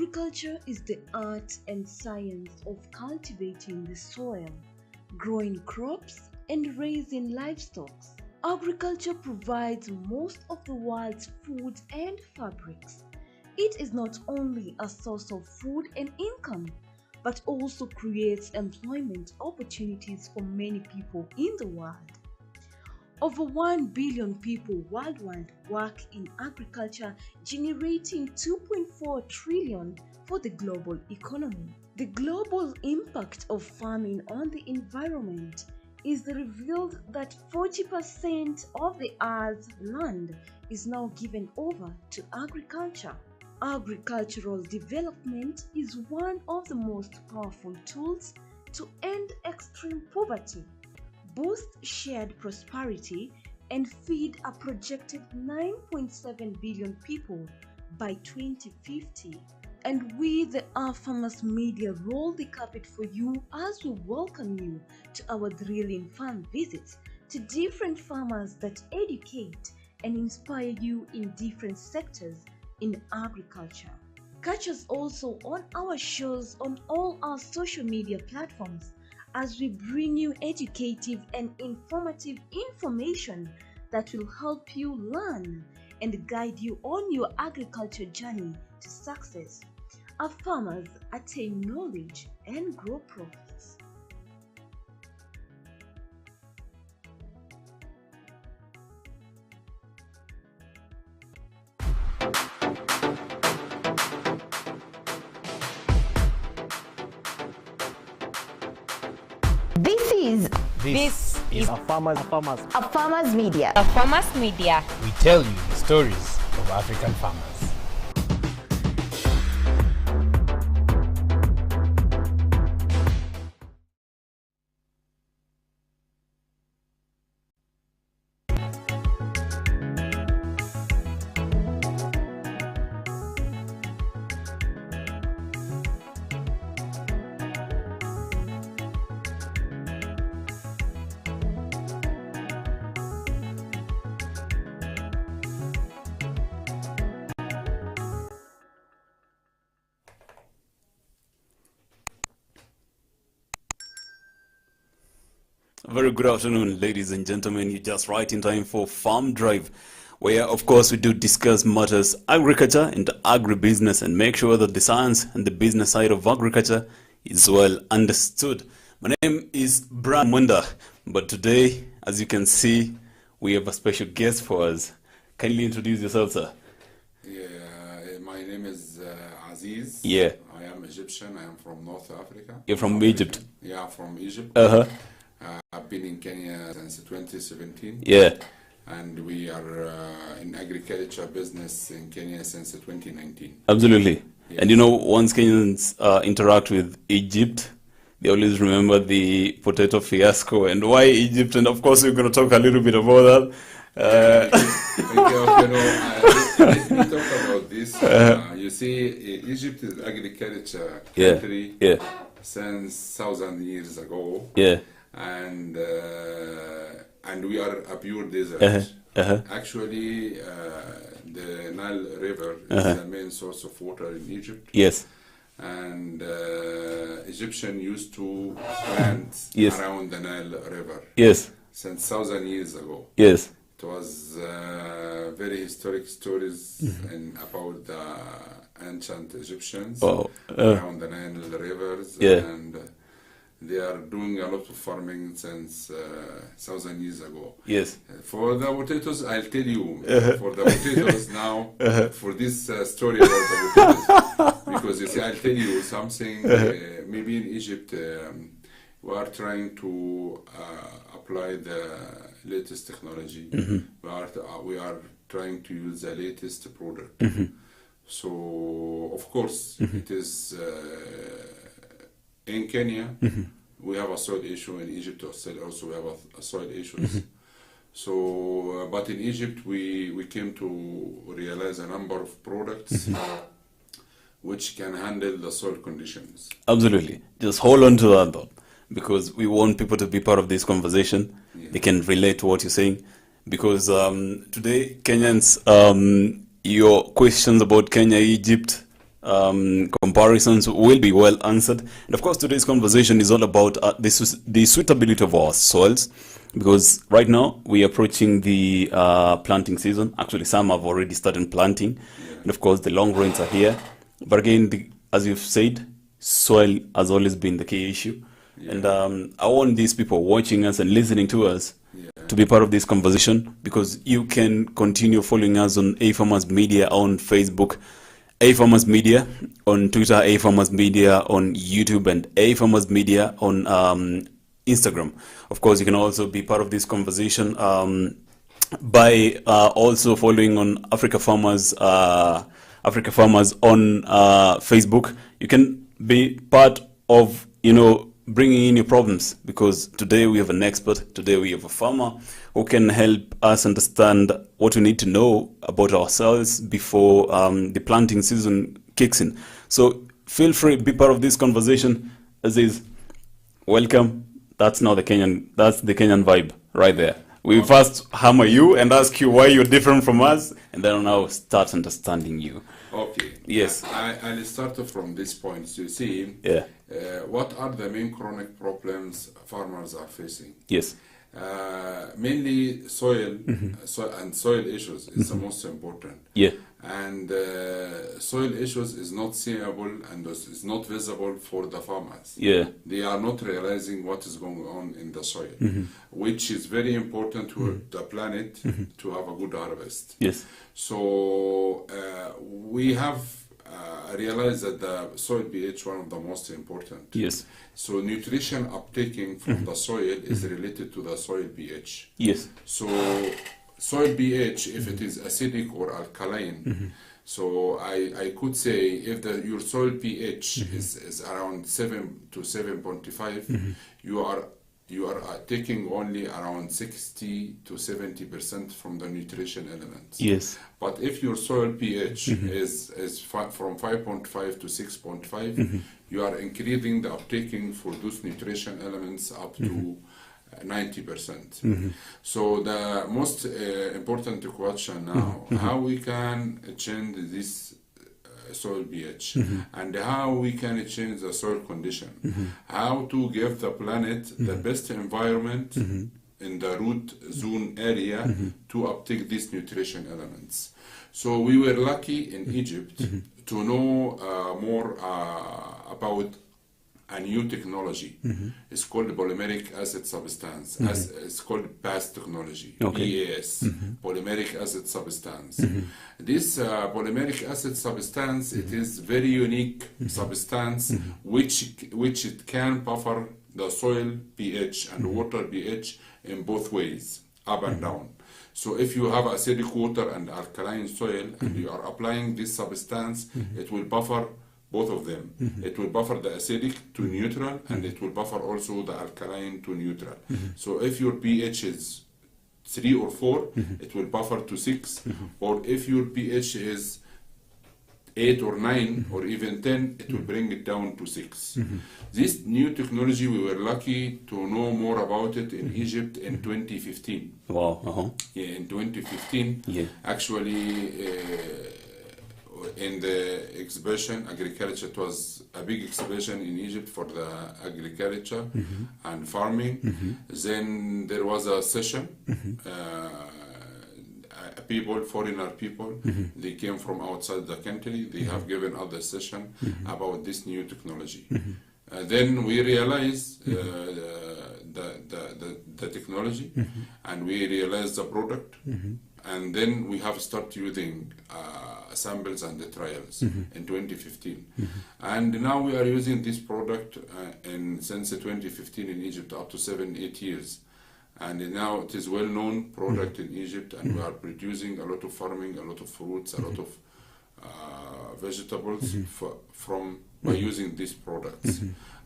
Agriculture is the art and science of cultivating the soil, growing crops, and raising livestock. Agriculture provides most of the world's food and fabrics. It is not only a source of food and income, but also creates employment opportunities for many people in the world. Over 1 billion people worldwide work in agriculture, generating 2.4 trillion for the global economy. The global impact of farming on the environment is revealed that 40% of the Earth's land is now given over to agriculture. Agricultural development is one of the most powerful tools to end extreme poverty, boost shared prosperity, and feed a projected 9.7 billion people by 2050. And we, the Our Farmers Media, roll the carpet for you as we welcome you to our thrilling farm visits to different farmers that educate and inspire you in different sectors in agriculture. Catch us also on our shows on all our social media platforms as we bring you educative and informative information that will help you learn and guide you on your agriculture journey to success. Our farmers attain knowledge and grow profits. This is a farmers media. a farmers media. We tell you the stories of African farmers. Very good afternoon, ladies and gentlemen. You're just right in time for Farm Drive, where, of course, we do discuss matters agriculture and agribusiness and make sure that the science and the business side of agriculture is well understood. My name is Brian Mwenda, but today, as you can see, we have a special guest for us. Kindly introduce yourself, sir. Yeah, my name is Aziz. Yeah. I am Egyptian. I am from North Africa. You're from Africa. Egypt? Yeah, from Egypt. Uh-huh. I've been in Kenya since 2017. Yeah. And we are in agriculture business in Kenya since 2019. Absolutely. Yes. And you know, once Kenyans interact with Egypt, they always remember the potato fiasco and why Egypt. And of course, we're going to talk a little bit about that. Let me talk about this. You see, Egypt is agriculture country since 1,000 years ago. Yeah. And we are a pure desert. Actually, the Nile River is the main source of water in Egypt. Yes. And Egyptian used to plant around the Nile River. Yes. Since 1,000 years ago. Yes. It was very historic stories about the ancient Egyptians around the Nile rivers. And they are doing a lot of farming since 1,000 years ago. Yes. For the potatoes, I'll tell you. For the potatoes now, for this story about the potatoes, because you see, I'll tell you something. Maybe in Egypt, we are trying to apply the latest technology. We are trying to use the latest product. So, of course, it is. In Kenya, we have a soil issue. In Egypt, also we have a soil issues. So, but in Egypt, we came to realize a number of products which can handle the soil conditions. Absolutely. Just hold on to that thought, because we want people to be part of this conversation. Yeah. They can relate to what you're saying. Because today, Kenyans, your questions about Kenya, Egypt, comparisons will be well answered. And of course, today's conversation is all about the suitability of our soils, because right now we are approaching the planting season. Actually, some have already started planting, and of course, the long rains are here. But again, as you've said, soil has always been the key issue. And I want these people watching us and listening to us to be part of this conversation, because you can continue following us on A Farmers Media on Facebook, A Farmers Media on Twitter, A Farmers Media on YouTube, and A Farmers Media on Instagram. Of course, you can also be part of this conversation by also following on Africa Farmers on Facebook. You can be part of, bringing in your problems, because today we have an expert, today we have a farmer who can help us understand what we need to know about ourselves before the planting season kicks in. So feel free to be part of this conversation. Aziz, welcome. That's the Kenyan vibe right there. We first hammer you and ask you why you're different from us, and then I'll start understanding you. Okay. Yes. I'll start from this point. You see, what are the main chronic problems farmers are facing? Yes. Mainly soil, and soil issues is the most important. Yeah. And soil issues is not seeable and is not visible for the farmers. Yeah. They are not realizing what is going on in the soil, which is very important to the planet to have a good harvest. Yes. So we have realized that the soil pH is one of the most important. Yes. So nutrition uptaking from the soil is related to the soil pH. Yes. So soil pH, if it is acidic or alkaline, so I could say if your soil pH is around 7 to 7.5, you are taking only around 60 to 70% from the nutrition elements. Yes. But if your soil pH is from 5.5 to 6.5, you are increasing the uptaking for those nutrition elements up to 90%. So the most important question now, how we can change this soil pH and how we can change the soil condition, how to give the planet the best environment in the root zone area to uptake these nutrition elements. So we were lucky in Egypt to know more about a new technology. It's called polymeric acid substance. It's called PAS technology, PAS, polymeric acid substance. This polymeric acid substance, it is very unique substance which it can buffer the soil pH and water pH in both ways, up and down. So if you have acidic water and alkaline soil and you are applying this substance, it will buffer both of them. It will buffer the acidic to neutral, and it will buffer also the alkaline to neutral. So if your pH is 3 or 4, it will buffer to 6. Or if your pH is 8 or 9 or even 10, it will bring it down to 6. This new technology, we were lucky to know more about it in Egypt in 2015. Wow. Yeah, in 2015, actually, in the exhibition, agriculture, it was a big exhibition in Egypt for the agriculture and farming. Then there was a session, foreigner people, they came from outside the country, they have given us a session about this new technology. Then we realized the technology, and we realized the product, and then we have started using samples and the trials in 2015. And now we are using this product since 2015 in Egypt up to 7-8 years. And now it is well-known product in Egypt, and we are producing a lot of farming, a lot of fruits, a lot of vegetables by using these products.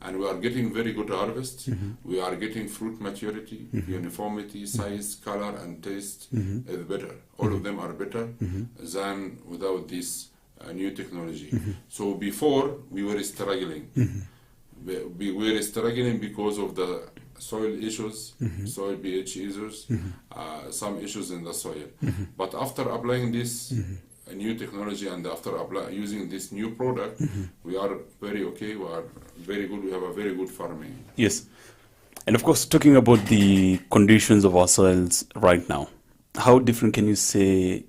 And we are getting very good harvest. We are getting fruit maturity, uniformity, size, color, and taste is better. All of them are better than without this new technology. So before, we were struggling. We were struggling because of the soil issues, soil pH issues, some issues in the soil. But after applying this a new technology, and after using this new product, we are very okay. We are very good. We have a very good farming. Yes. And of course, talking about the conditions of our soils right now, how different can you say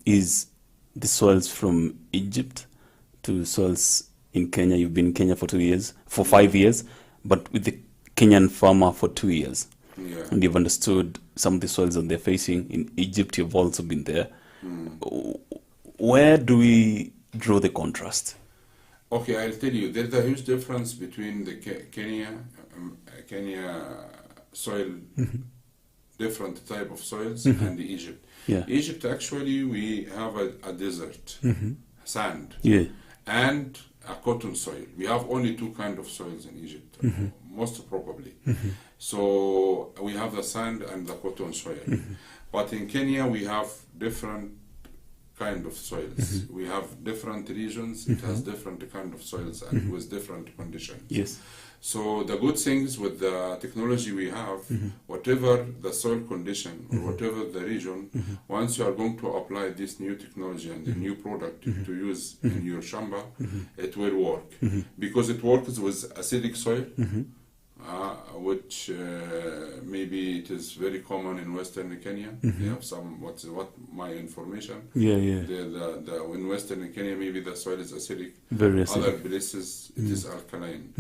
is the soils from Egypt to soils in Kenya? You've been in Kenya for 5 years, but with the Kenyan farmer for 2 years. Yeah. And you've understood some of the soils that they're facing. In Egypt, you've also been there. Where do we draw the contrast? Okay, I'll tell you. There's a huge difference between the Kenya soil, different type of soils, and the Egypt. Yeah. Egypt, actually, we have a desert, sand, Yeah. and a cotton soil. We have only two kinds of soils in Egypt, most probably. So we have the sand and the cotton soil. But in Kenya, we have different kind of soils. We have different regions. It has different kind of soils and with different conditions. Yes. So the good things with the technology we have, whatever the soil condition or whatever the region, once you are going to apply this new technology and the new product to use in your shamba, it will work. Because it works with acidic soil, which maybe it is very common in Western Kenya. They have some, what my information. Yeah. In Western Kenya, maybe the soil is acidic. Very acidic. Other places, it is alkaline.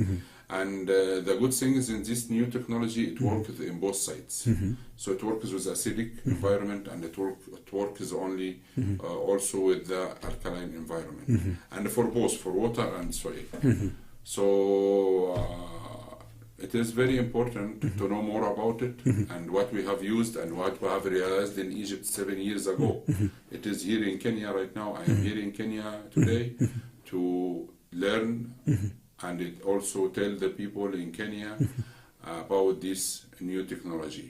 And the good thing is in this new technology, it works in both sides. So it works with acidic environment, and it works only also with the alkaline environment. And for both, for water and soil. So it is very important to know more about it and what we have used and what we have realized in Egypt 7 years ago. It is here in Kenya right now. I am here in Kenya today to learn and it also tell the people in Kenya about this new technology.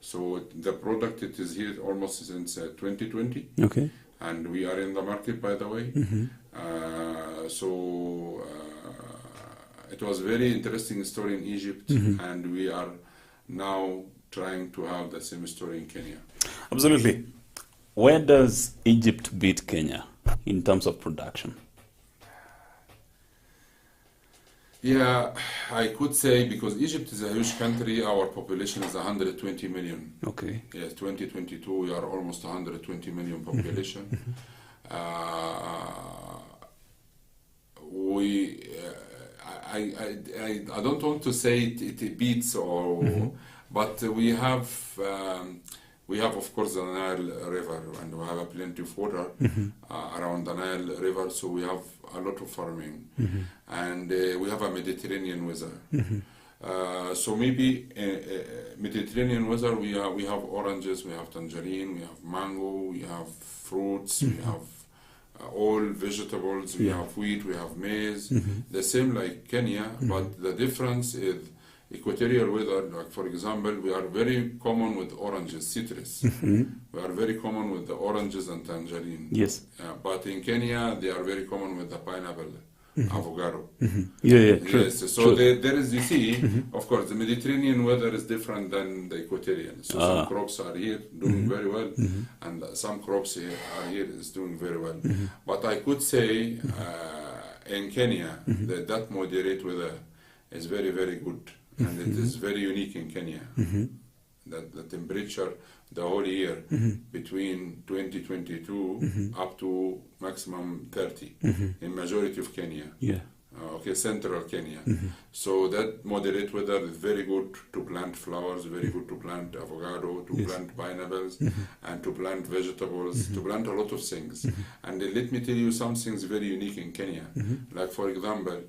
So the product, it is here almost since 2020. Okay. And we are in the market, by the way. It was a very interesting story in Egypt, and we are now trying to have the same story in Kenya. Absolutely. Where does Egypt beat Kenya in terms of production? Yeah, I could say, because Egypt is a huge country, our population is 120 million. Okay. Yes, 2022, we are almost 120 million population. I don't want to say it beats or, but we have of course the Nile River, and we have plenty of water around the Nile River, so we have a lot of farming, and we have a Mediterranean weather. So maybe Mediterranean weather, we have oranges, we have tangerine, we have mango, we have fruits, we have all vegetables, we have wheat, we have maize, the same like Kenya, but the difference is equatorial weather. Like for example, we are very common with oranges, citrus. We are very common with the oranges and tangerine. Yes. But in Kenya, they are very common with the pineapple, avocado. Yeah, true. Yes, so true. there is, you see, of course, the Mediterranean weather is different than the equatorial. So some crops are here doing very well, and some crops are here is doing very well. But I could say in Kenya, that moderate weather is very, very good, and it is very unique in Kenya. That the temperature the whole year between 2022 up to maximum 30 in majority of Kenya. Yeah. Okay, central Kenya. So that moderate weather is very good to plant flowers, very good to plant avocado, to plant pineapples, and to plant vegetables, to plant a lot of things. And let me tell you some things very unique in Kenya. Like for example,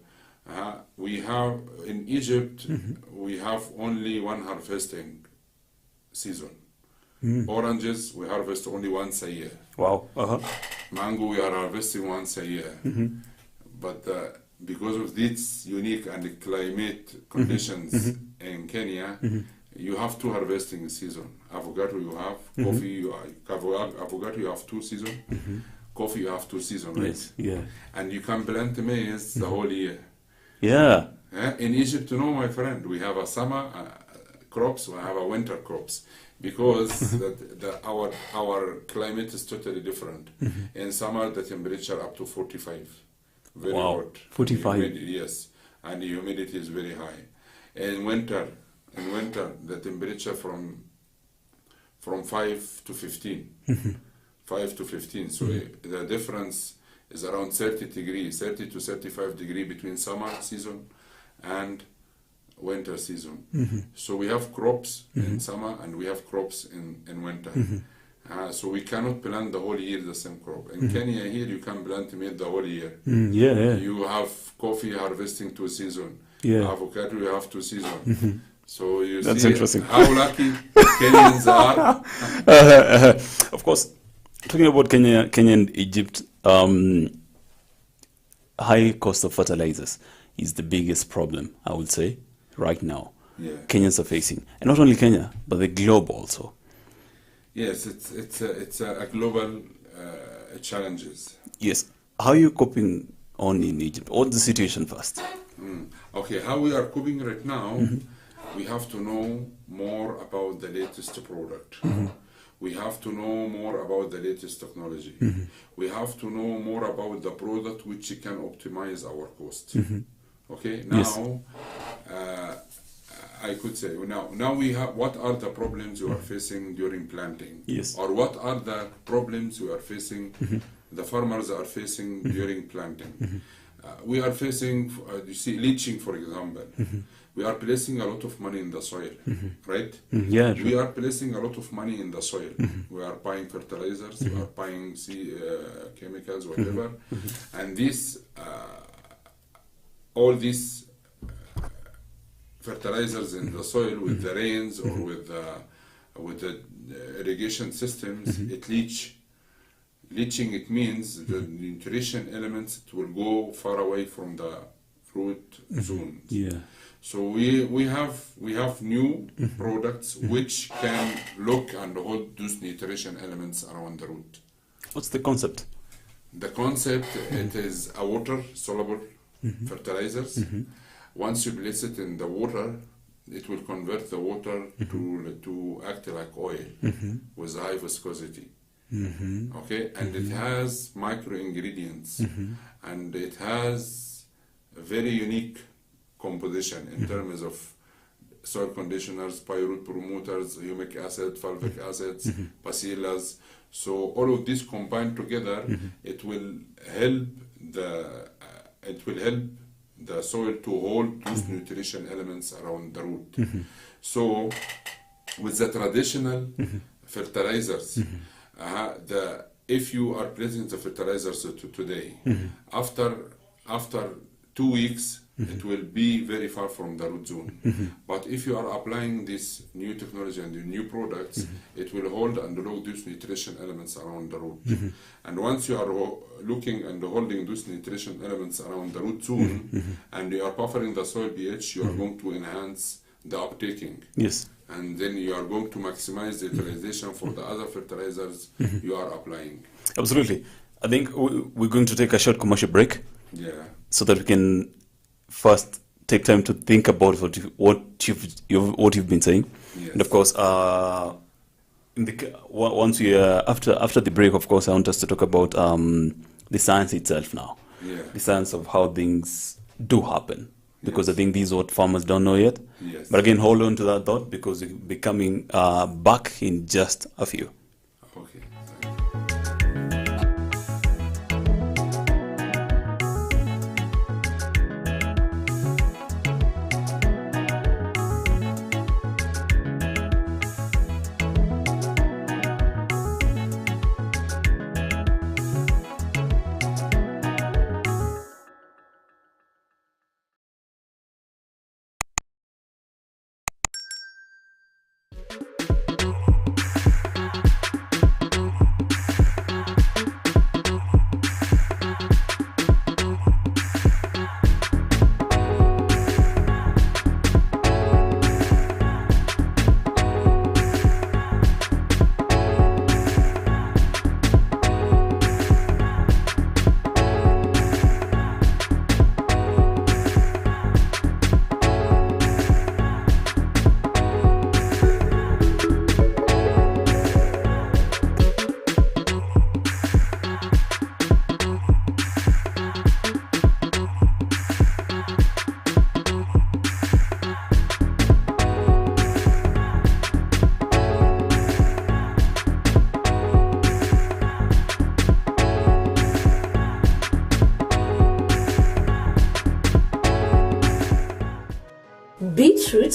we have in Egypt, we have only one harvesting season. Oranges, we harvest only once a year. Wow. Mango, we are harvesting once a year. But because of this unique and climate conditions in Kenya, you have two harvesting seasons. Avocado you have, coffee, avocado you have 2 seasons, coffee you have 2 seasons, right? Yes. Yeah. And you can plant maize the whole year. Yeah. In Egypt, my friend, we have a summer crops, we have a winter crops. because our climate is totally different. In summer, the temperature up to 45, very Wow, hot. 45. Yes, and the humidity is very high. In winter, the temperature from 5 to 15, 5 to 15. So the difference is around 30 to 35 degree between summer season and winter season. So we have crops in summer and we have crops in winter. So we cannot plant the whole year the same crop. In Kenya here, you can plant maize the whole year. You have coffee harvesting 2 seasons. Avocado, you have 2 seasons. So you That's see interesting. how lucky Kenyans are. Of course, talking about Kenya and Egypt, high cost of fertilizers is the biggest problem, I would say, right now. Kenyans are facing, and not only Kenya, but the globe also. Yes, it's a global challenges. Yes. How are you coping on in Egypt? What's the situation first? Okay, how we are coping right now, we have to know more about the latest product. We have to know more about the latest technology. We have to know more about the product which can optimize our cost. Okay, now I could say now we have what are the problems you are facing during planting? Yes. Or what are the problems you are facing, the farmers are facing during planting? We are facing, you see, leaching, for example. We are placing a lot of money in the soil, right? Yeah, We are placing a lot of money in the soil. We are buying fertilizers, we are buying chemicals, whatever. And all these fertilizers in the soil with the rains or with the irrigation systems, it leach. Leaching, it means the nutrition elements, it will go far away from the root zone. So we have new products which can look and hold those nutrition elements around the root. What's the concept? The concept, it is a water soluble fertilizers. Once you place it in the water, it will convert the water to act like oil with high viscosity. Okay, and it has micro ingredients, and it has a very unique composition in terms of soil conditioners, pyroot promoters, humic acid, fulvic acids, bacillus. So all of this combined together, it will help the soil to hold those nutrition elements around the root. So with the traditional fertilizers, if you are placing the fertilizers today, after 2 weeks, it will be very far from the root zone. But if you are applying this new technology and the new products, it will hold and lock those nutrition elements around the root. And once you are looking and holding those nutrition elements around the root zone, and you are buffering the soil pH, you are going to enhance the uptaking. Yes. And then you are going to maximize the utilization for the other fertilizers you are applying. Absolutely. I think we're going to take a short commercial break. So that we can first take time to think about what you've been saying. And of course, once we after the break, of course, I want us to talk about the science itself now. The science of how things do happen. Because I think these are what farmers don't know yet. But again, hold on to that thought because we'll be coming back in just a few. Okay.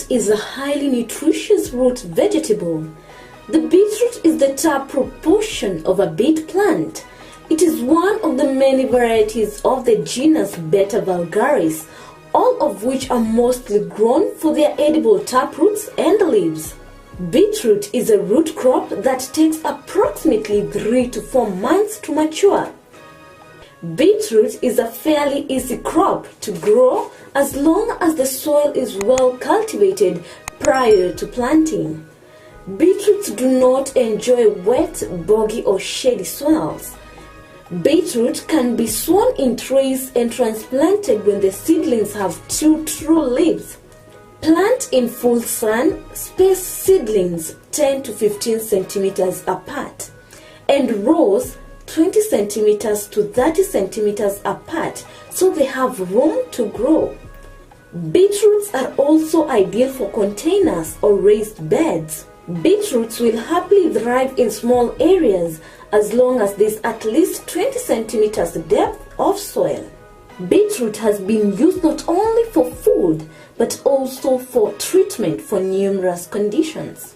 Beetroot is a highly nutritious root vegetable. The beetroot is the top proportion of a beet plant. It is one of the many varieties of the genus Beta vulgaris, all of which are mostly grown for their edible taproots and leaves. Beetroot is a root crop that takes approximately 3 to 4 months to mature. Beetroot is a fairly easy crop to grow as long as the soil is well cultivated prior to planting. Beetroots do not enjoy wet, boggy or shady soils. Beetroot can be sown in trays and transplanted when the seedlings have 2 true leaves. Plant in full sun, space seedlings 10 to 15 centimeters apart, and rows 20 centimeters to 30 centimeters apart so they have room to grow. Beetroots are also ideal for containers or raised beds. Beetroots will happily thrive in small areas as long as there is at least 20 centimeters depth of soil. Beetroot has been used not only for food but also for treatment for numerous conditions.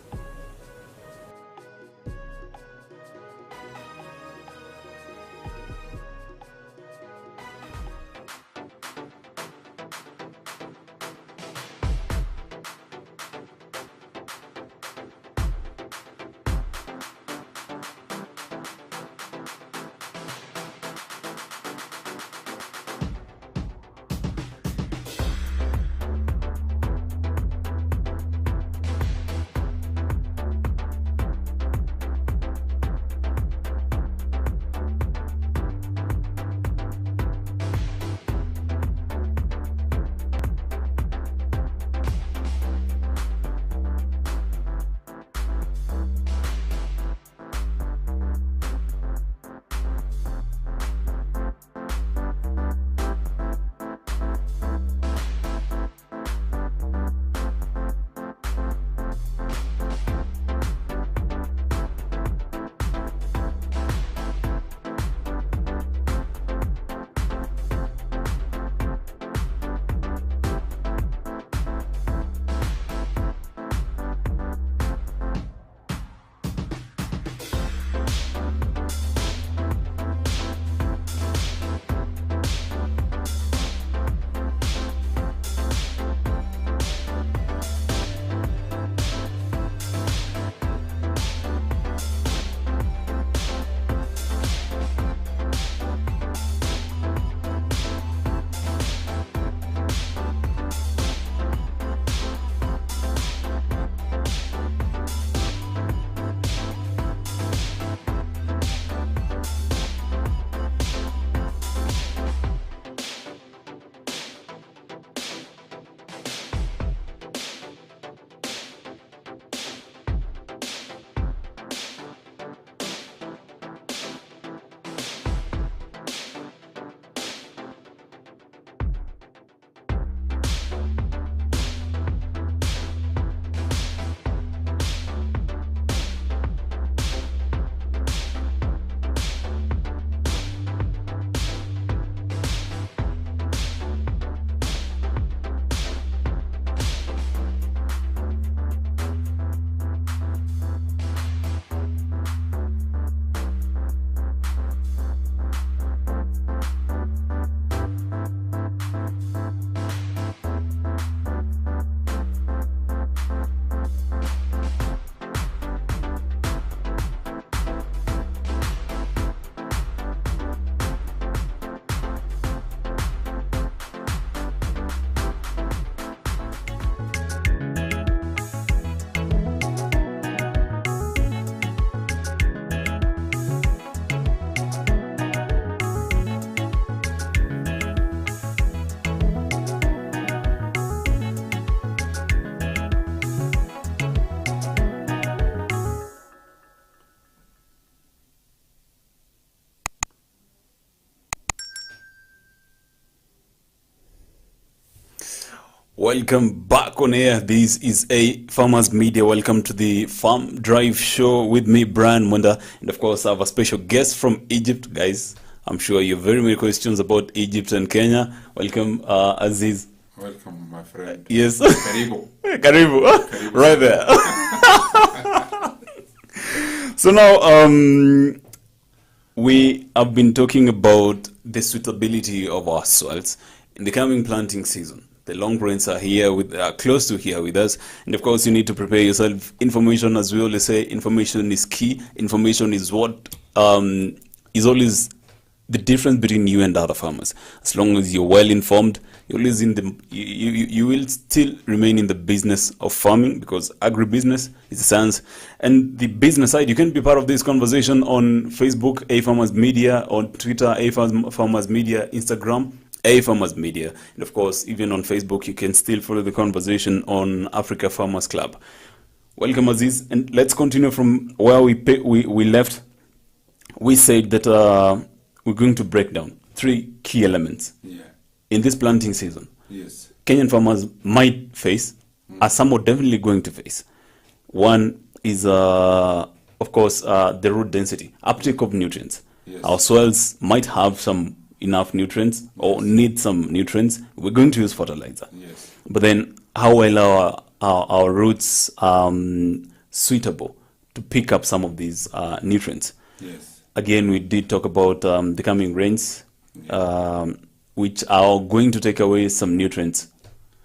Welcome back on air. This is a Farmers Media. Welcome to the Farm Drive Show with me, Brian Munda. And of course, I have a special guest from Egypt. Guys, I'm sure you have very many questions about Egypt and Kenya. Welcome, Aziz. Welcome, my friend. Yes. Karibu. Karibu. Right there. So now, we have been talking about the suitability of our soils in the coming planting season. The long rains are here, close to here with us, and of course, you need to prepare yourself. Information, as we always say, information is key. Information is what is always the difference between you and other farmers. As long as you're well informed, you will still remain in the business of farming, because agribusiness is a science. And the business side, you can be part of this conversation on Facebook, A Farmers Media, on Twitter, A Farmers Media, Instagram, A Farmers Media, and of course, even on Facebook, you can still follow the conversation on Africa Farmers Club. Welcome, Aziz, and let's continue from where we left. We said that we're going to break down 3 key elements in this planting season. Yes. Kenyan farmers might face, are somewhat definitely going to face. One is, of course, the root density, uptake of nutrients. Yes. Our soils might have some enough nutrients or need some nutrients. We're going to use fertilizer. Yes. But then, how well our roots suitable to pick up some of these nutrients? Yes. Again, we did talk about the coming rains, which are going to take away some nutrients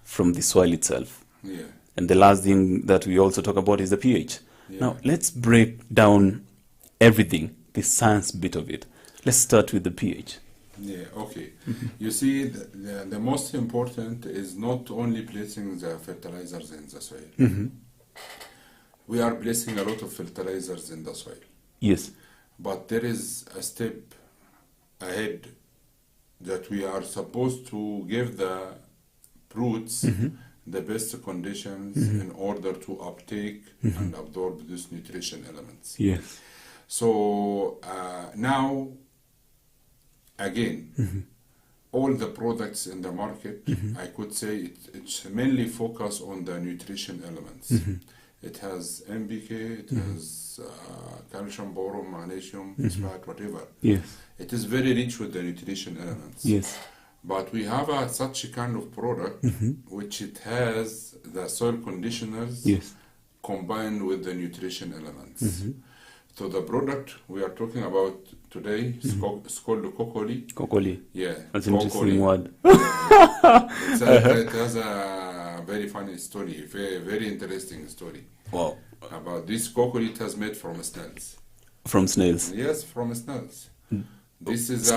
from the soil itself. Yeah. And the last thing that we also talk about is the pH. Yeah. Now, let's break down everything, the science bit of it. Let's start with the pH. Yeah, okay. You see, the most important is not only placing the fertilizers in the soil. We are placing a lot of fertilizers in the soil. Yes. But there is a step ahead that we are supposed to give the roots the best conditions in order to uptake and absorb these nutrition elements. Yes. So now, again, all the products in the market, I could say it's mainly focused on the nutrition elements. It has NPK, it has calcium, boron, magnesium, phosphate, whatever. Yes. It is very rich with the nutrition elements. Yes. But we have such a kind of product which it has the soil conditioners combined with the nutrition elements. So the product we are talking about today is called Kokoli. Kokoli. Yeah. That's an interesting word. It has a very funny story, very interesting story. Wow. About this Kokoli, it has made from snails. From snails. Yes, from snails. This is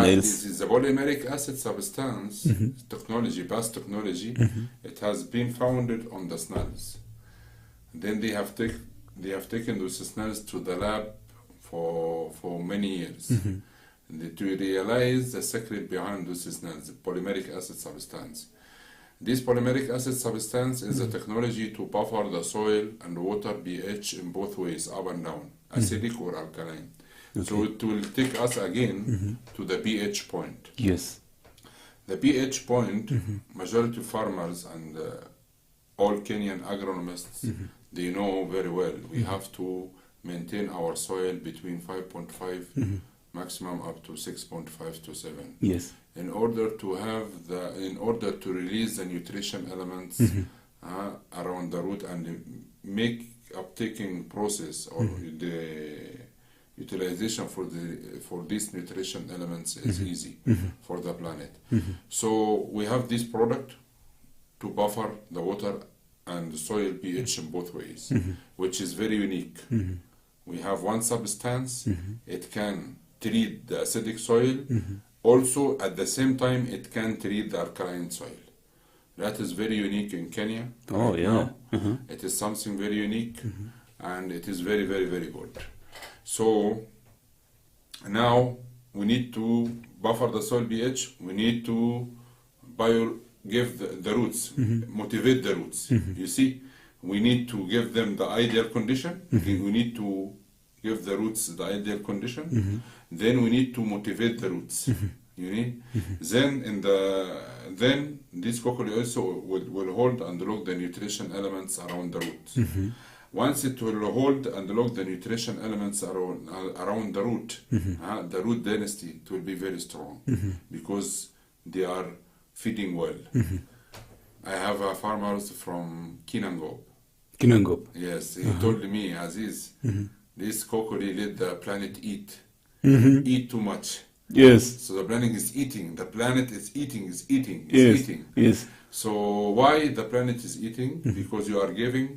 a polymeric acid substance technology, past technology. It has been founded on the snails. Then they have taken those snails to the lab for many years to realize the secret behind those snails, the polymeric acid substance. This polymeric acid substance is a technology to buffer the soil and water pH in both ways, up and down, acidic or alkaline. Okay. So it will take us again to the pH point. Yes. The pH point, majority of farmers and all Kenyan agronomists, they know very well. We have to maintain our soil between 5.5 maximum up to 6.5 to 7. Yes. In order to release the nutrition elements around the root and make uptaking process or the utilization for these nutrition elements is easy for the planet. So we have this product to buffer the water and the soil pH in both ways, which is very unique. We have one substance, it can treat the acidic soil, also at the same time it can treat the alkaline soil. That is very unique in Kenya. Oh, right yeah. now. It is something very unique and it is very, very, very good. So now we need to buffer the soil pH, we need to give the roots, motivate the roots. You see, we need to give them the ideal condition. We need to give the roots the ideal condition. Then we need to motivate the roots. You need. Then this cocoa also will hold and lock the nutrition elements around the root. Once it will hold and lock the nutrition elements around the root density, it will be very strong because they are feeding well. I have farmers from Kinangop. Kinangop. Yes, he told me, Aziz, this cocoa let the planet eat. Eat too much. Yes. So the planet is eating. The planet is eating, is eating, is Yes. eating. Yes. So why the planet is eating? Because you are giving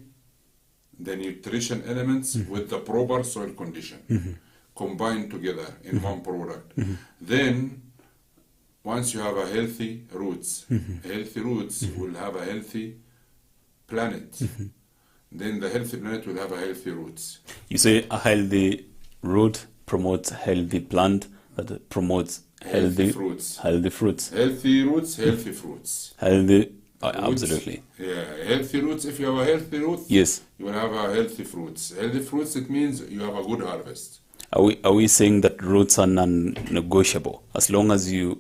the nutrition elements with the proper soil condition combined together in one product. Then once you have a healthy roots will have a healthy planet. Then the healthy planet will have a healthy roots. You say a healthy root promotes healthy plant that promotes healthy fruits. Healthy fruits. Healthy roots, healthy fruits. Healthy. Roots, Absolutely. Yeah, healthy roots. If you have a healthy root, Yes. you will have a healthy fruits. Healthy fruits, it means you have a good harvest. Are we saying that roots are non-negotiable? As long as your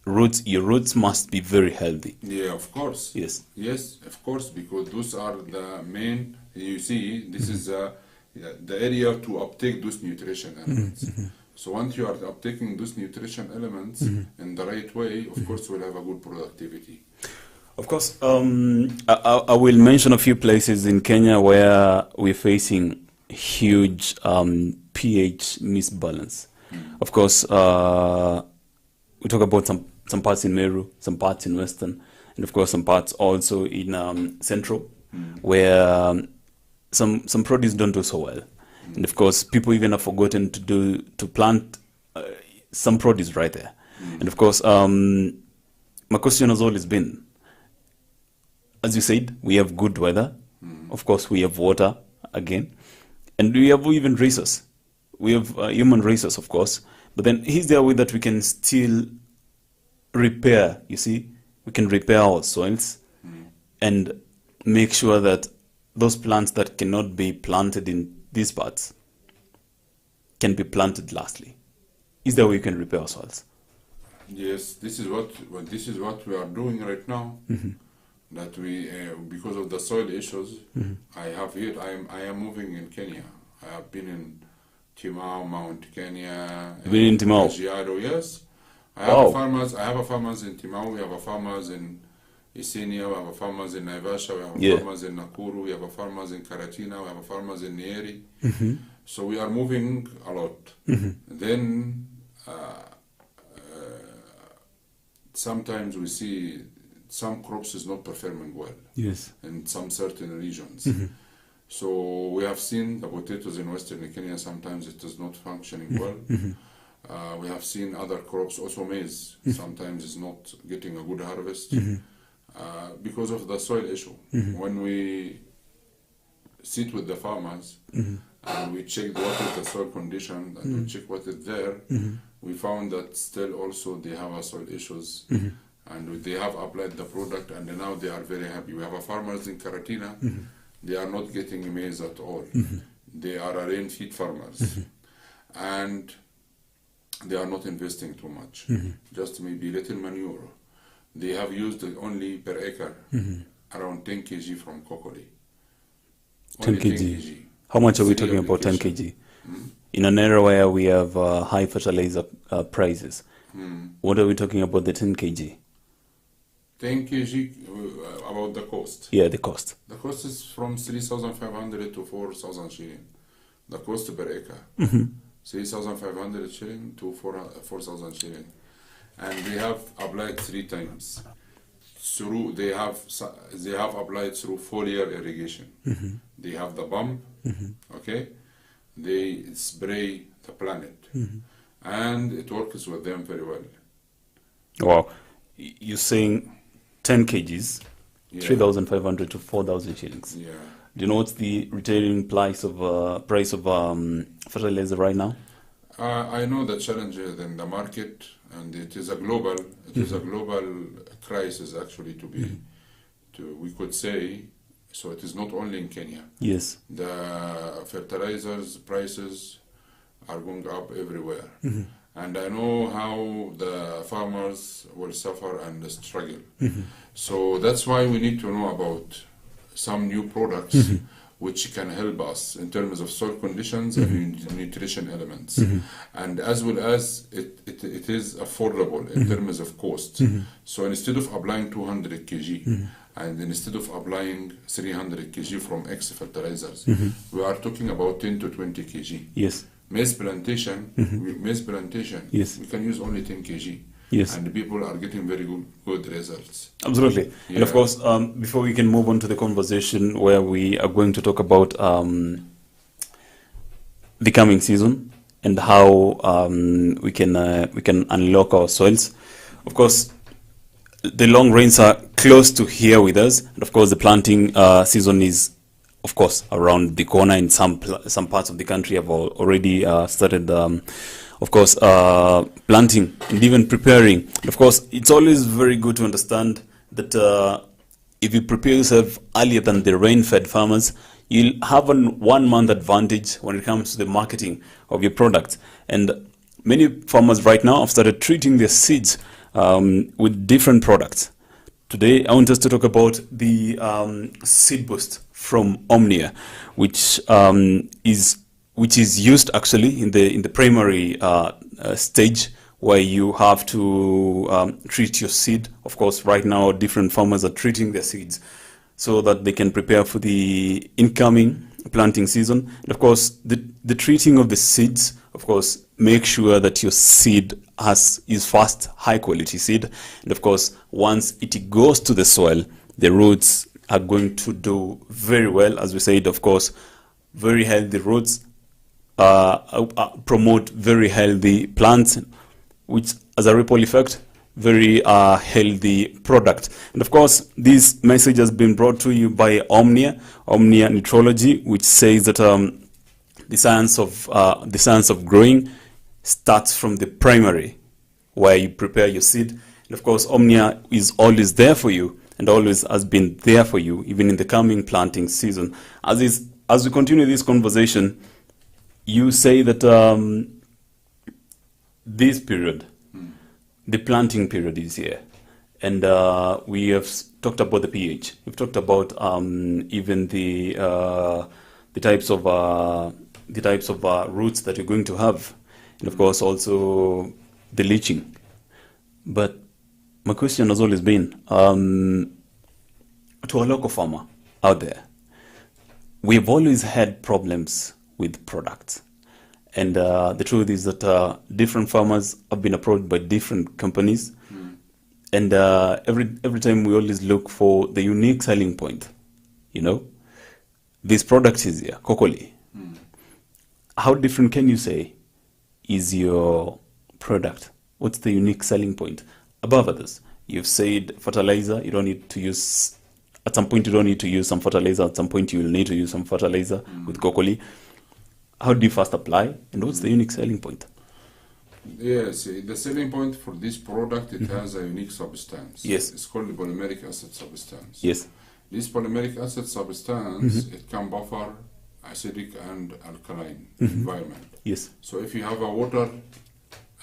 roots must be very healthy. Yeah, of course. Yes. Yes, of course, because those are the main. You see, this is the area to uptake those nutrition elements. So once you are uptaking those nutrition elements in the right way, of course, we'll have a good productivity. Of course, I will mention a few places in Kenya where we're facing huge pH misbalance. Of course, we talk about some parts in Meru, some parts in Western, and of course some parts also in Central, where some produce don't do so well. And of course, people even have forgotten to plant some produce right there. And of course, my question has always been, as you said, we have good weather. Of course, we have water again, and we have even resources. We have human resources, of course. But then, is there a way that we can still repair? You see, we can repair our soils and make sure that those plants that cannot be planted in these parts can be planted lastly. Is there a way we can repair our soils? Yes, this is what we are doing right now. That we, because of the soil issues, I am moving in Kenya. I have been in Timau, Mount Kenya. Been in Timau? Kajiado, yes. I have a farmers in Timau. We have a farmers in Isinia. We have a farmers in Naivasha. We have a farmers in Nakuru. We have a farmers in Karatina. We have a farmers in Nyeri. So we are moving a lot. Then sometimes we see some crops is not performing well. Yes. In some certain regions. So we have seen the potatoes in Western Kenya, sometimes it is not functioning well. We have seen other crops, also maize, sometimes is not getting a good harvest because of the soil issue. When we sit with the farmers and we check what is the soil condition and we check what is there, we found that still also they have a soil issues. And they have applied the product, and now they are very happy. We have a farmers in Karatina. They are not getting maize at all. They are a rain-feed farmers, and they are not investing too much. Just maybe little manure. They have used only per acre around 10 kg from Kokoli. 10 kg. How much are we talking about? 10 kg. In an area where we have high fertilizer prices. What are we talking about the 10 kg? 10 kg about the cost. Yeah, the cost. The cost is from 3,500 to 4,000 shilling. The cost per acre. 3,500 shilling to 4,000 shilling. And they have applied 3 times. They have applied through foliar irrigation. They have the pump, okay? They spray the planet. And it works with them very well. Wow. You're saying 10 kgs, 3,500 to 4,000 shillings. Yeah. Do you know what's the retailing price of fertilizer right now? I know the challenges in the market, and it is a global crisis actually we could say. So it is not only in Kenya. Yes. The fertilizers prices are going up everywhere. And I know how the farmers will suffer and struggle. So that's why we need to know about some new products which can help us in terms of soil conditions and nutrition elements. And as well as it is affordable in terms of cost. So instead of applying 200 kg, And instead of applying 300 kg from X fertilizers, we are talking about 10 to 20 kg. Yes. Maize plantation, Yes. we can use only 10 kg. Yes. And the people are getting very good results. Absolutely. Yeah. And of course, before we can move on to the conversation where we are going to talk about the coming season and how we can unlock our soils. Of course, the long rains are close to here with us, and of course, the planting season is, of course, around the corner. In some parts of the country have already started, of course, planting and even preparing. And of course, it's always very good to understand that if you prepare yourself earlier than the rain-fed farmers, you'll have a 1 month advantage when it comes to the marketing of your product. And many farmers right now have started treating their seeds with different products. Today, I want us to talk about the Seed Boost from Omnia, which is used actually in the primary stage, where you have to treat your seed. Of course, right now, different farmers are treating their seeds so that they can prepare for the incoming planting season. And of course, the treating of the seeds, of course, make sure that your seed is fast, high quality seed. And of course, once it goes to the soil, the roots are going to do very well. As we said, of course, very healthy roots promote very healthy plants, which as a ripple effect, very healthy product. And of course, this message has been brought to you by Omnia Nutrology, which says that the science of growing starts from the primary, where you prepare your seed. And of course, Omnia is always there for you and always has been there for you, even in the coming planting season. As we continue this conversation, you say that this period, the planting period, is here, and we have talked about the pH. We've talked about even the types of roots that you're going to have, and of course also the leaching. But my question has always been to a local farmer out there. We've always had problems with products. And the truth is that different farmers have been approached by different companies. And every time we always look for the unique selling point. This product is here, Kokoli. How different can you say is your product? What's the unique selling point above others? You've said fertilizer, you don't need to use, at some point you don't need to use some fertilizer, at some point you will need to use some fertilizer with Kokoli. How do you first apply, and what's the unique selling point? Yes, the selling point for this product, it has a unique substance. Yes. It's called the polymeric acid substance. Yes. This polymeric acid substance, it can buffer acidic and alkaline environment. Yes. So if you have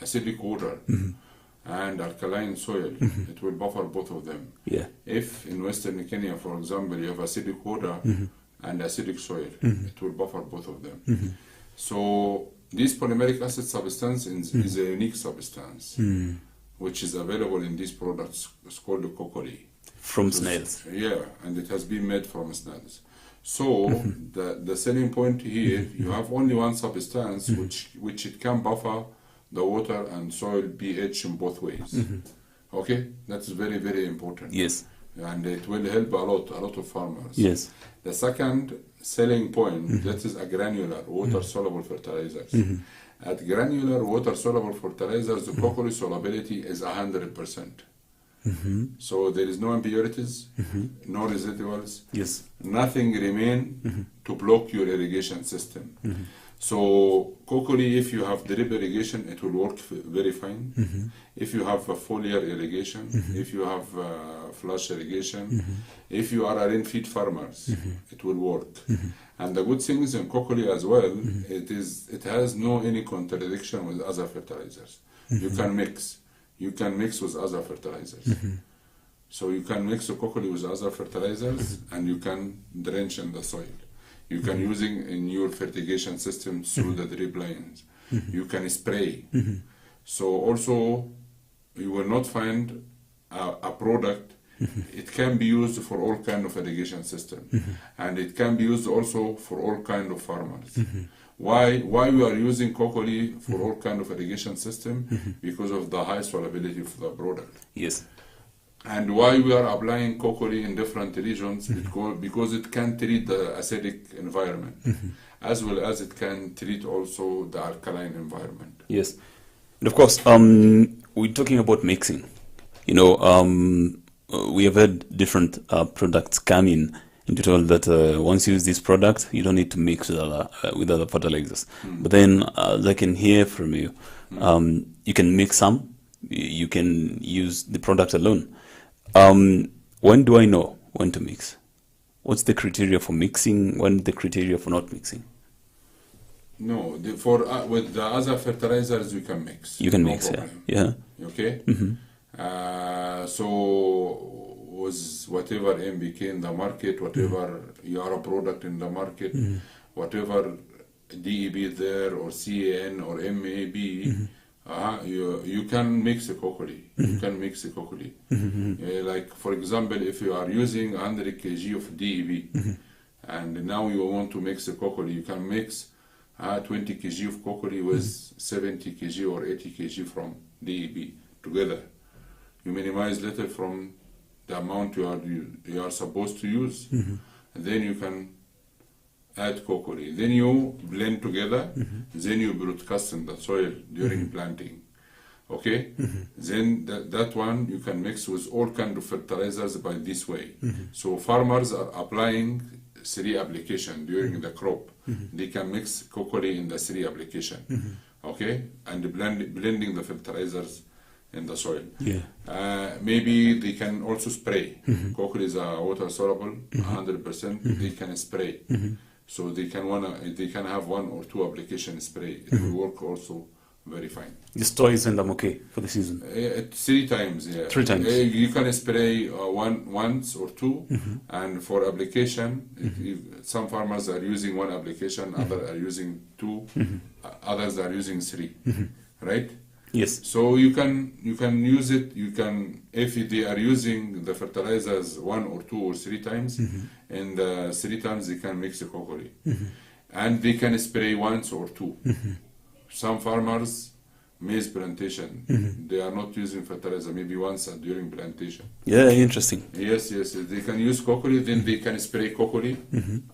acidic water and alkaline soil, it will buffer both of them. Yeah. If in Western Kenya, for example, you have acidic water and acidic soil, it will buffer both of them. So this polymeric acid substance is a unique substance, which is available in these products. It's called the Kokoli. From snails. Yeah, and it has been made from snails. So the selling point here, you have only one substance which it can buffer the water and soil pH in both ways. Okay, that's very, very important. Yes. And it will help a lot of farmers. Yes. The second selling point, that is a granular water-soluble fertilizers. At granular water-soluble fertilizers, the Kokoli solubility is 100%. So there is no impurities, no residuals, Yes. nothing remain to block your irrigation system. So Kokoli, if you have drip irrigation, it will work very fine. If you have a foliar irrigation, if you have flush irrigation, if you are a rain-feed farmers, it will work. And the good thing is in Kokoli as well, it has no any contradiction with other fertilizers. You can mix. You can mix with other fertilizers. So you can mix the Kokoli with other fertilizers and you can drench in the soil. You can using in your fertigation system through the drip lines. You can spray. So also you will not find a product It can be used for all kind of irrigation system, and it can be used also for all kind of farmers. Why we are using cocoa for all kind of irrigation system? Because of the high solubility of the product. Yes. And why we are applying cocoa in different regions? Because it can treat the acidic environment, as well as it can treat also the alkaline environment. Yes. And of course, we're talking about mixing. You know, we have had different products come in and you told that once you use this product, you don't need to mix with other fertilizers. But then, as I can hear from you, you can mix some, you can use the product alone. When do I know when to mix? What's the criteria for mixing? When the criteria for not mixing? No, with the other fertilizers you can mix. You can no mix, problem. yeah. Okay. So with whatever NPK in the market, whatever Yara product in the market, whatever DEB there or CAN or MAB. You can mix a cocoa. You can mix a cocoa. Like for example, if you are using 100 kg of DEB, and now you want to mix a cocoa, you can mix 20 kg of cocoa with 70 kg or 80 kg from DEB together. You minimize little from the amount you are supposed to use, and then you can add cocoa. Then you blend together, then you broadcast in the soil during planting. Okay? Then that one you can mix with all kind of fertilizers by this way. So farmers are applying 3 application during the crop. They can mix cocoa in the 3 application. Okay? And blending the fertilizers in the soil. Maybe they can also spray. Cocoa is water soluble, 100%. They can spray. So they can have 1 or 2 application spray. It will work also very fine. The store is in them okay for the season? 3 times, yeah. 3 times. You can spray once or 2, and for application, some farmers are using 1 application, others are using 2, others are using 3, right? Yes. So you can use it. You can, if they are using the fertilizers 1 or 2 or 3 times, and 3 times they can mix the cocoa, and they can spray once or 2. Some farmers, maize plantation, they are not using fertilizer, maybe once during plantation. Yeah, interesting. Yes, they can use cocoa, then they can spray cocoa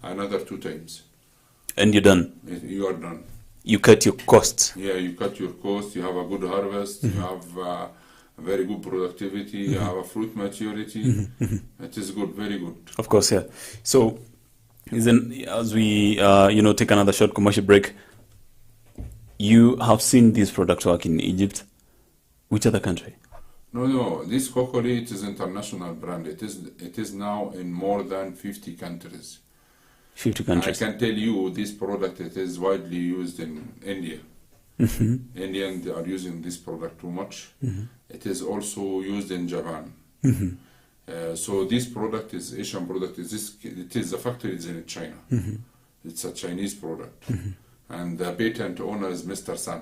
another 2 times. And you're done. You are done. You cut your costs. Yeah, you cut your cost, you have a good harvest, you have a very good productivity, you have a fruit maturity. It is good, very good. Of course, yeah. So, then as we take another short commercial break, you have seen this product work in Egypt. Which other country? No, this cocoa, it is international brand. It is now in more than 50 countries. 50 countries. I can tell you this product, it is widely used in India. Indians are using this product too much. It is also used in Japan. So this product is Asian product. The factory is in China. It's a Chinese product. And the patent owner is Mr. Sun.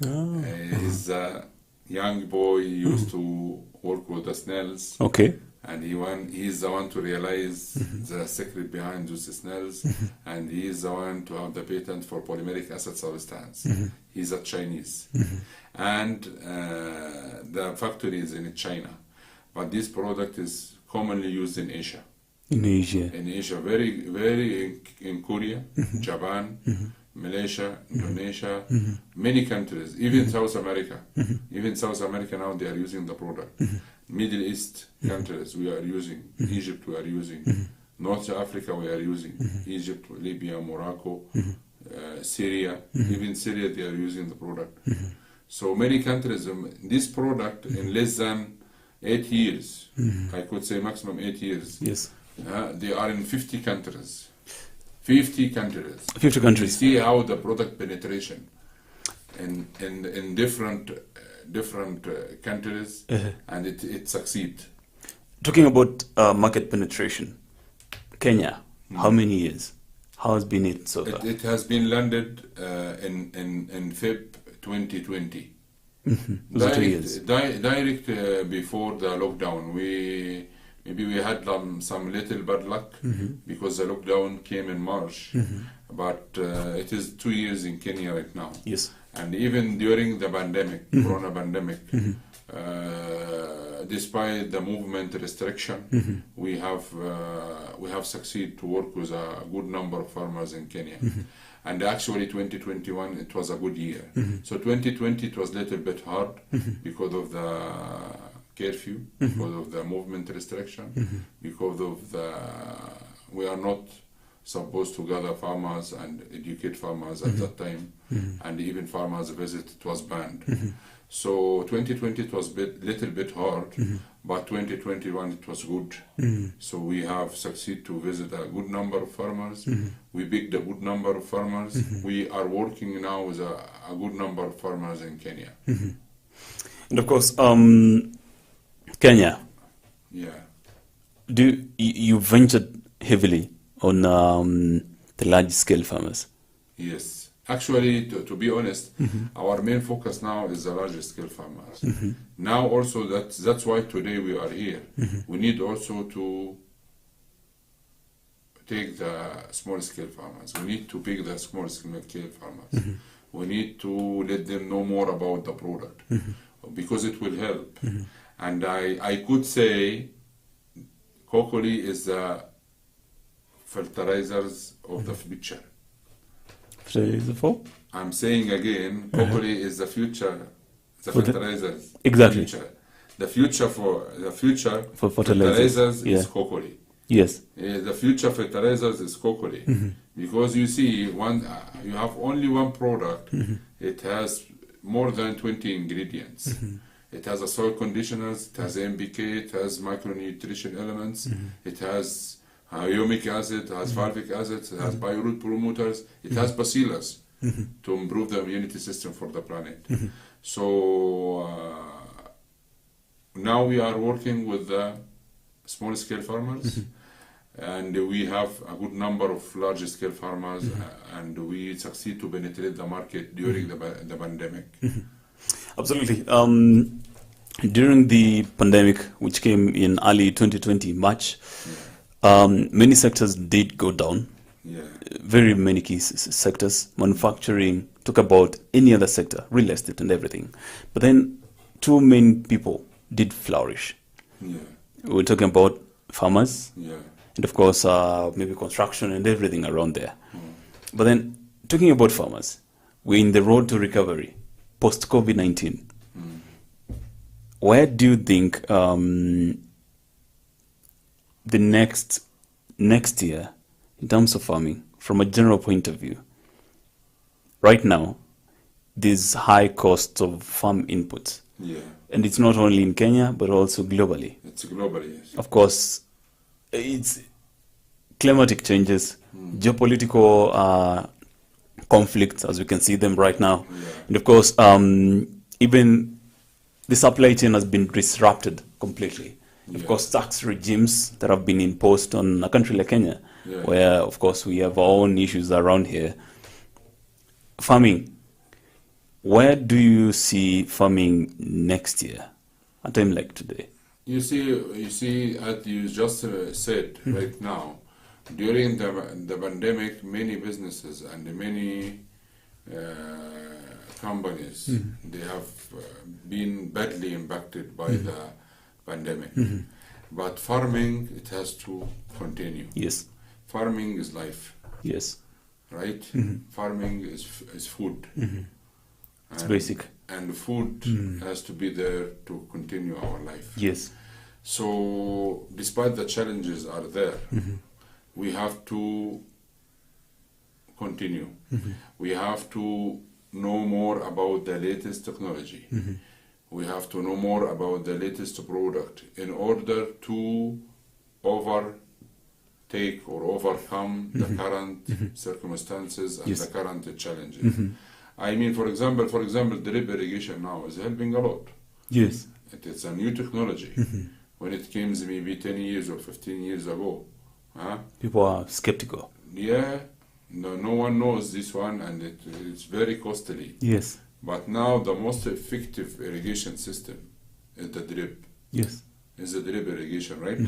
He's a young boy, used to work with the snails. Okay. And he's the one to realize the secret behind those snails, and he is the one to have the patent for polymeric acid substance. He's a Chinese, and the factory is in China, but this product is commonly used in Asia. In Asia. In Asia, very, very in Korea, Japan, Malaysia, Indonesia, many countries, even South America. Even South America now they are using the product. Middle East countries we are using. Egypt we are using. North Africa we are using. Egypt, Libya, Morocco, Syria. Even Syria they are using the product. So many countries, this product in less than 8 years, I could say maximum 8 years. Yes. They are in 50 countries. 50 countries. 50 countries. You see how the product penetration in different countries, and it succeeds. Talking about market penetration, Kenya, how many years? How has been it so far? It has been landed in Feb 2020. Those are 2 years. Direct before the lockdown, maybe we had some little bad luck because the lockdown came in March, but it is 2 years in Kenya right now. Yes. And even during the pandemic, Corona pandemic, despite the movement restriction, we have succeeded to work with a good number of farmers in Kenya. And actually 2021, it was a good year. So 2020, it was a little bit hard because of the curfew, because of the movement restriction, because of we are not supposed to gather farmers and educate farmers at that time, and even farmers visit, it was banned. So 2020 it was little bit hard, but 2021 it was good. So we have succeeded to visit a good number of farmers. We picked a good number of farmers. We are working now with a good number of farmers in Kenya. And of course, Kenya. Yeah. You ventured heavily on the large scale farmers? Yes. Actually, to be honest, our main focus now is the large scale farmers. Now also that's why today we are here. We need also to take the small scale farmers. We need to pick the small scale farmers. We need to let them know more about the product because it will help. And I could say Kokoli is the fertilizers of the future. I'm saying again, Kokoli is the future, the fertilizers. Exactly. The future for fertilizers is Kokoli. Yes. The future fertilizers is Kokoli. Because you see, you have only one product. It has more than 20 ingredients. It has a soil conditioners, it has NPK, it has micronutrition elements, it has humic acid, it has fulvic acid, it has bioroot promoters, it has bacillus to improve the immunity system for the planet. So now we are working with the small scale farmers and we have a good number of large scale farmers and we succeed to penetrate the market during the pandemic. Absolutely. During the pandemic, which came in early 2020, March, many sectors did go down. Yeah. Very many key sectors, manufacturing, talk about any other sector, real estate and everything. But then two main people did flourish. Yeah. We're talking about farmers, Yeah. and of course, maybe construction and everything around there. But then, talking about farmers, we're in the road to recovery, post-COVID-19. Where do you think the next year, in terms of farming, from a general point of view, right now, there's high cost of farm inputs. Yeah. And it's not only in Kenya, but also globally. It's globally, yes. Of course, it's climatic changes, geopolitical conflicts, as we can see them right now. Yeah. And of course, even the supply chain has been disrupted completely. Of course, tax regimes that have been imposed on a country like Kenya, where, of course, we have our own issues around here. Farming. Where do you see farming next year, a time like today? You see, as you just said right now, during the pandemic, many businesses and many companies, they have been badly impacted by the pandemic. But farming, it has to continue. Yes. Farming is life. Yes. Right? Farming is food. It's basic. And food has to be there to continue our life. Yes. So, despite the challenges are there, we have to continue. We have to know more about the latest technology. We have to know more about the latest product in order to overtake or overcome the current circumstances and the current challenges. I mean, for example, drip irrigation now is helping a lot. Yes. It is a new technology. When it came maybe 10 years or 15 years ago, people are skeptical. Yeah, no one knows this one, and it's very costly. Yes. But now the most effective irrigation system is the drip. Yes. is the drip irrigation, right?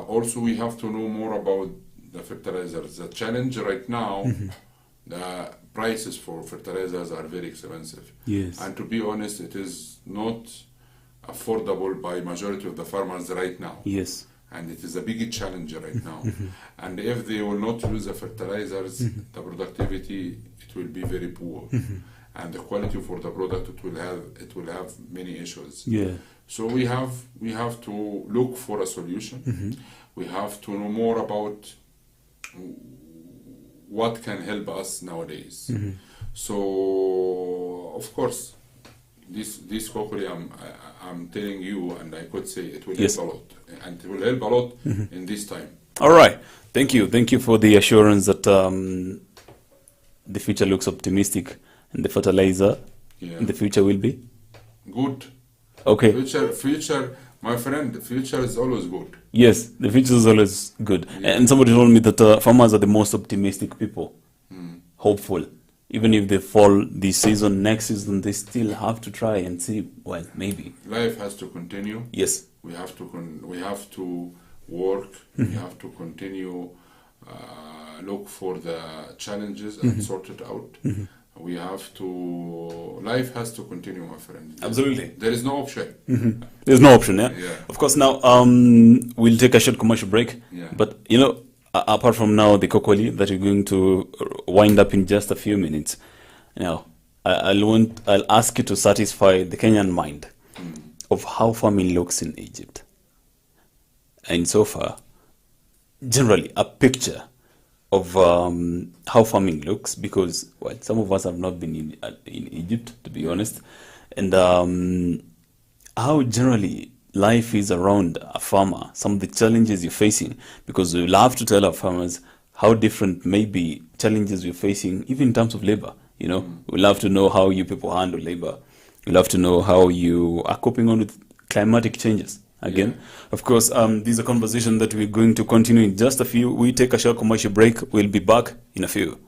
Also, we have to know more about the fertilizers. The challenge right now, the prices for fertilizers are very expensive. Yes. And to be honest, it is not affordable by majority of the farmers right now. Yes. And it is a big challenge right now. And if they will not use the fertilizers, the productivity, it will be very poor. And the quality for the product, it will have many issues. Yeah. So we have to look for a solution. We have to know more about what can help us nowadays. So of course, this cocoa I'm telling you, and I could say it will Yes. help a lot, and it will help a lot in this time. All right. Thank you for the assurance that the future looks optimistic, and the fertilizer Yeah. in the future will be Good. okay. Future, my friend, the future is always good. Yes, the future is always good. And somebody told me that farmers are the most optimistic people, hopeful. Even if they fall this season, next season, they still have to try and see, well, maybe. Life has to continue. Yes. We have to work. We have to continue look for the challenges and sort it out. We have to. Life has to continue, my friend. Absolutely. There is no option. There's no option, yeah? Yeah. Of course, now we'll take a short commercial break. Yeah. But, apart from now, the cocoa that we're going to wind up in just a few minutes, now, I'll ask you to satisfy the Kenyan mind of how farming looks in Egypt. And so far, generally, a picture of how farming looks, because, well, some of us have not been in Egypt, to be honest, and how generally life is around a farmer, some of the challenges you're facing, because we love to tell our farmers how different maybe challenges we're facing, even in terms of labor. We love to know how you people handle labor. We love to know how you are coping on with climatic changes. Again, of course, these are conversations that we're going to continue in just a few. We take a short commercial break. We'll be back in a few.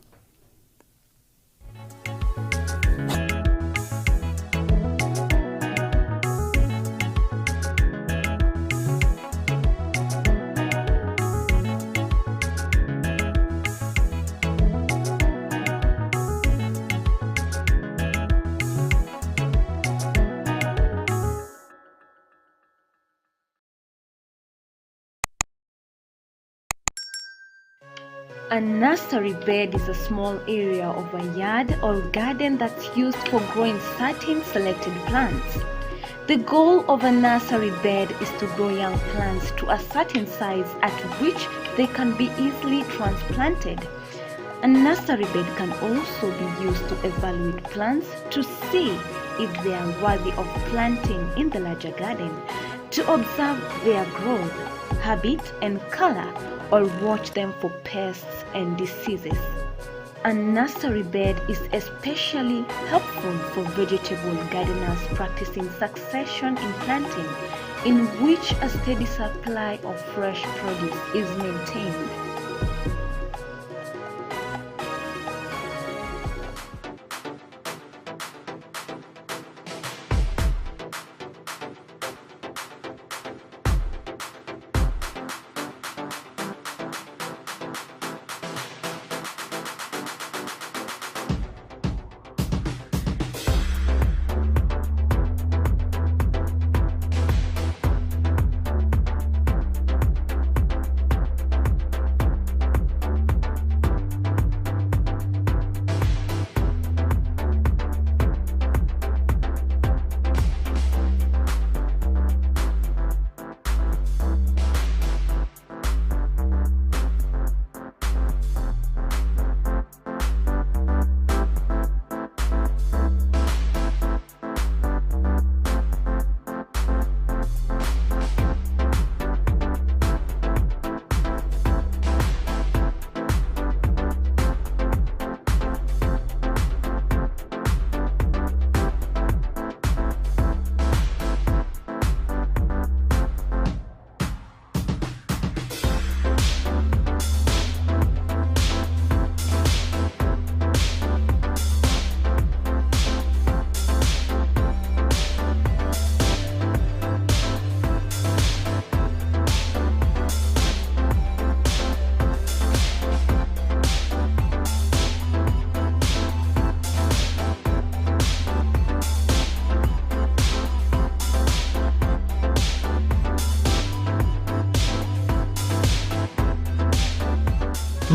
A nursery bed is a small area of a yard or garden that's used for growing certain selected plants. The goal of a nursery bed is to grow young plants to a certain size at which they can be easily transplanted. A nursery bed can also be used to evaluate plants to see if they are worthy of planting in the larger garden, to observe their growth, habit, and color, or watch them for pests and diseases. A nursery bed is especially helpful for vegetable gardeners practicing succession in planting, in which a steady supply of fresh produce is maintained.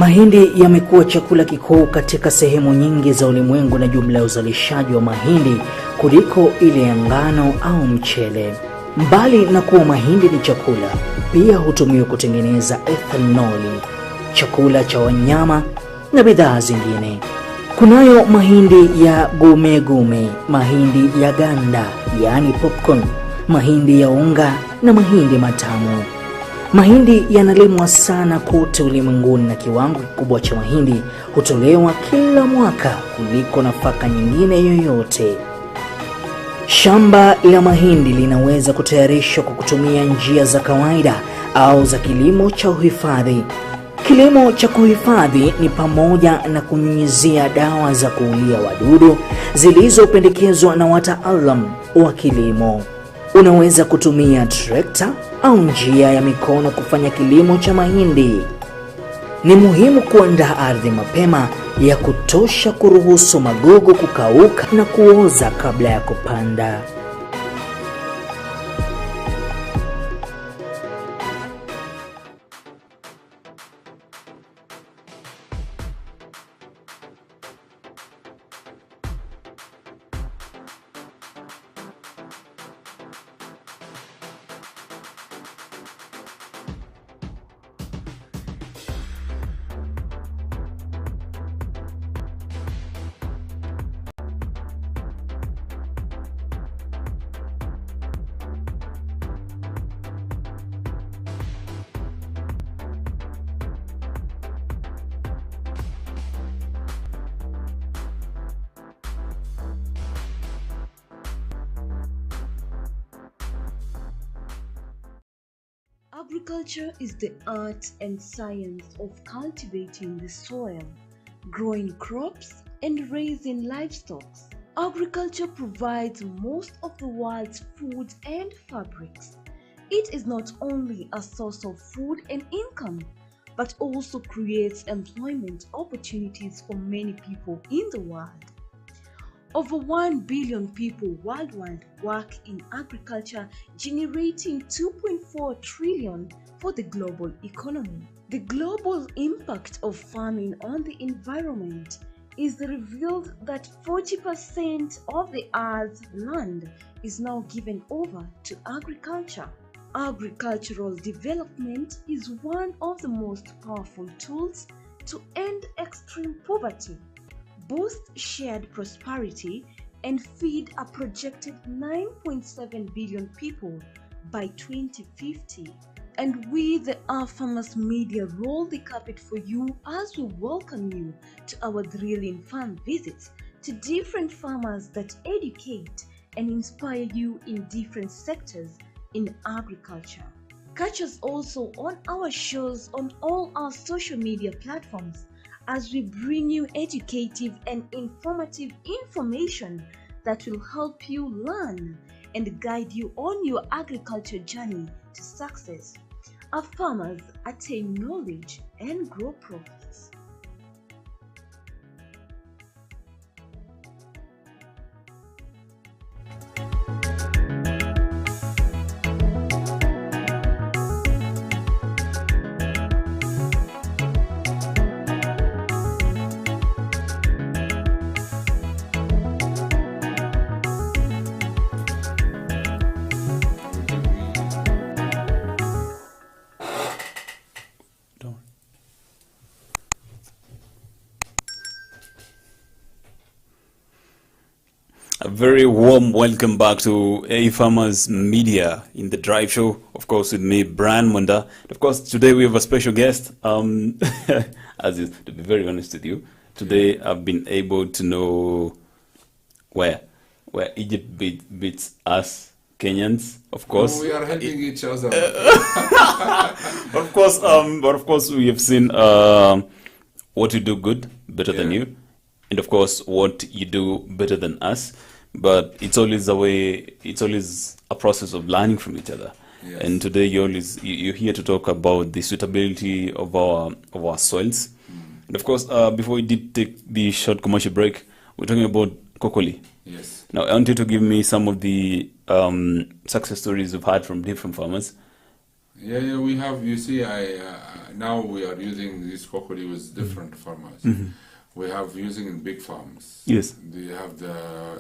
Mahindi yamekuwa chakula kikuu katika sehemu nyingi za ulimwengu na jumla ya uzalishaji wa mahindi kuliko ile ya ngano au mchele. Mbali na kuwa mahindi ni chakula, pia hutumiwa kutengeneza ethanoli, chakula cha wanyama na bidhaa zingine. Kunayo mahindi ya gume, mahindi ya ganda, yani popcorn, mahindi ya unga na mahindi matamu. Mahindi yanalimwa sana kote ulimwenguni na kiwango kikubwa cha mahindi hutolewa kila mwaka kuliko nafaka nyingine yoyote. Shamba la mahindi linaweza kutayarishwa kwa kutumia njia za kawaida au za kilimo cha uhifadhi. Kilimo cha kuhifadhi ni pamoja na kunyunyizia dawa za kuulia wadudu zilizopendekezwa na wataalamu wa kilimo. Unaweza kutumia trekta au njia ya mikono kufanya kilimo cha mahindi. Ni muhimu kuandaa ardhi mapema ya kutosha kuruhusu magugu kukauka na kuoza kabla ya kupanda. Agriculture is the art and science of cultivating the soil, growing crops, and raising livestock. Agriculture provides most of the world's food and fabrics. It is not only a source of food and income, but also creates employment opportunities for many people in the world. Over 1 billion people worldwide work in agriculture, generating 2.4 trillion for the global economy. The global impact of farming on the environment is revealed that 40% of the Earth's land is now given over to agriculture. Agricultural development is one of the most powerful tools to end extreme poverty, boost shared prosperity, and feed a projected 9.7 billion people by 2050. And we, the Our Farmers Media, roll the carpet for you as we welcome you to our thrilling farm visits to different farmers that educate and inspire you in different sectors in agriculture. Catch us also on our shows on all our social media platforms as we bring you educative and informative information that will help you learn and guide you on your agriculture journey to success. Our farmers attain knowledge and grow profits. A very warm welcome back to A Farmers Media in the Drive Show, of course, with me, Brian Munda. Of course, today we have a special guest. As is, to be very honest with you, today I've been able to know where Egypt beats us Kenyans, of course. No, we are helping each other. Of course, but of course we have seen what you do good, better than you, and of course what you do better than us. But it's always a process of learning from each other. Yes. And today you're here to talk about the suitability of our soils. And of course, before we did take the short commercial break, we're talking about Kokoli. Yes. Now, I want you to give me some of the success stories you've had from different farmers. Yeah, we have. You see, now we are using this cocoa with different farmers. We have using in big farms. Yes. They have the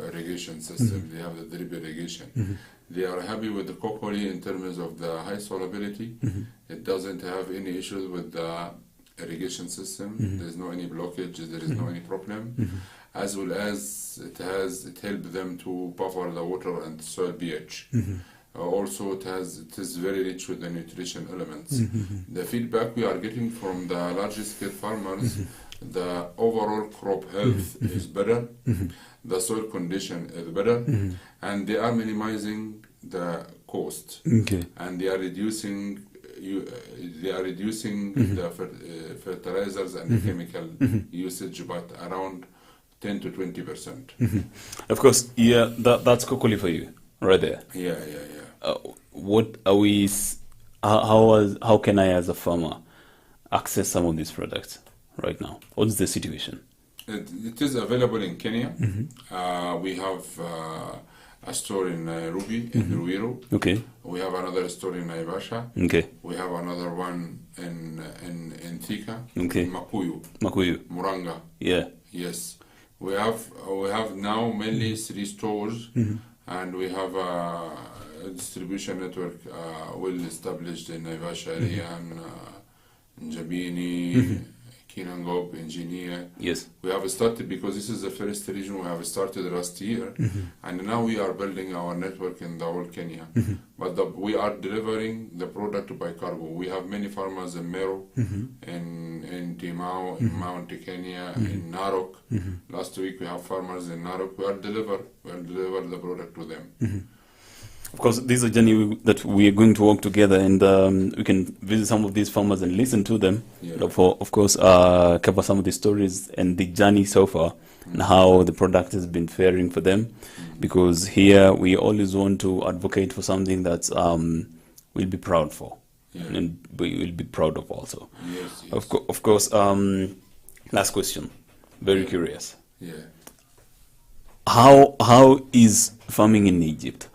irrigation system. They have the drip irrigation. They are happy with the cocoa in terms of the high solubility. It doesn't have any issues with the irrigation system. There's no any blockage. There is no any problem. As well as it helps them to buffer the water and soil pH. Also, it is very rich with the nutrition elements. The feedback we are getting from the large scale farmers, the overall crop health is better, the soil condition is better, and they are minimizing the cost, and they are reducing the fertilizers and the chemical usage by around 10 to 20%. Of course, yeah, that's cocoa for you, right there. Yeah. What are we? How can I, as a farmer, access some of these products right now? What's the situation? It is available in Kenya. We have a store in Nairobi, in Ruiru. Okay. We have another store in Naivasha. Okay. We have another one in Thika. Okay. Makuyu. Muranga. Yeah. Yes. We have now mainly 3 stores, and we have a distribution network well established in Naivasha area and Njabini, Kinangop, Engineer. Yes. We have started, because this is the first region we have started last year, and now we are building our network in the whole Kenya. But we are delivering the product by cargo. We have many farmers in Meru, in Timau, in Mount Kenya, in Narok. Last week we have farmers in Narok. We will deliver the product to them. Of course, this is a journey that we are going to work together, and we can visit some of these farmers and listen to them. Yeah. Of course, cover some of the stories and the journey so far, and how the product has been faring for them. Because here we always want to advocate for something that we'll be proud for, and we will be proud of also. Yes. Of course. Last question. Very curious. Yeah. How is farming in Egypt?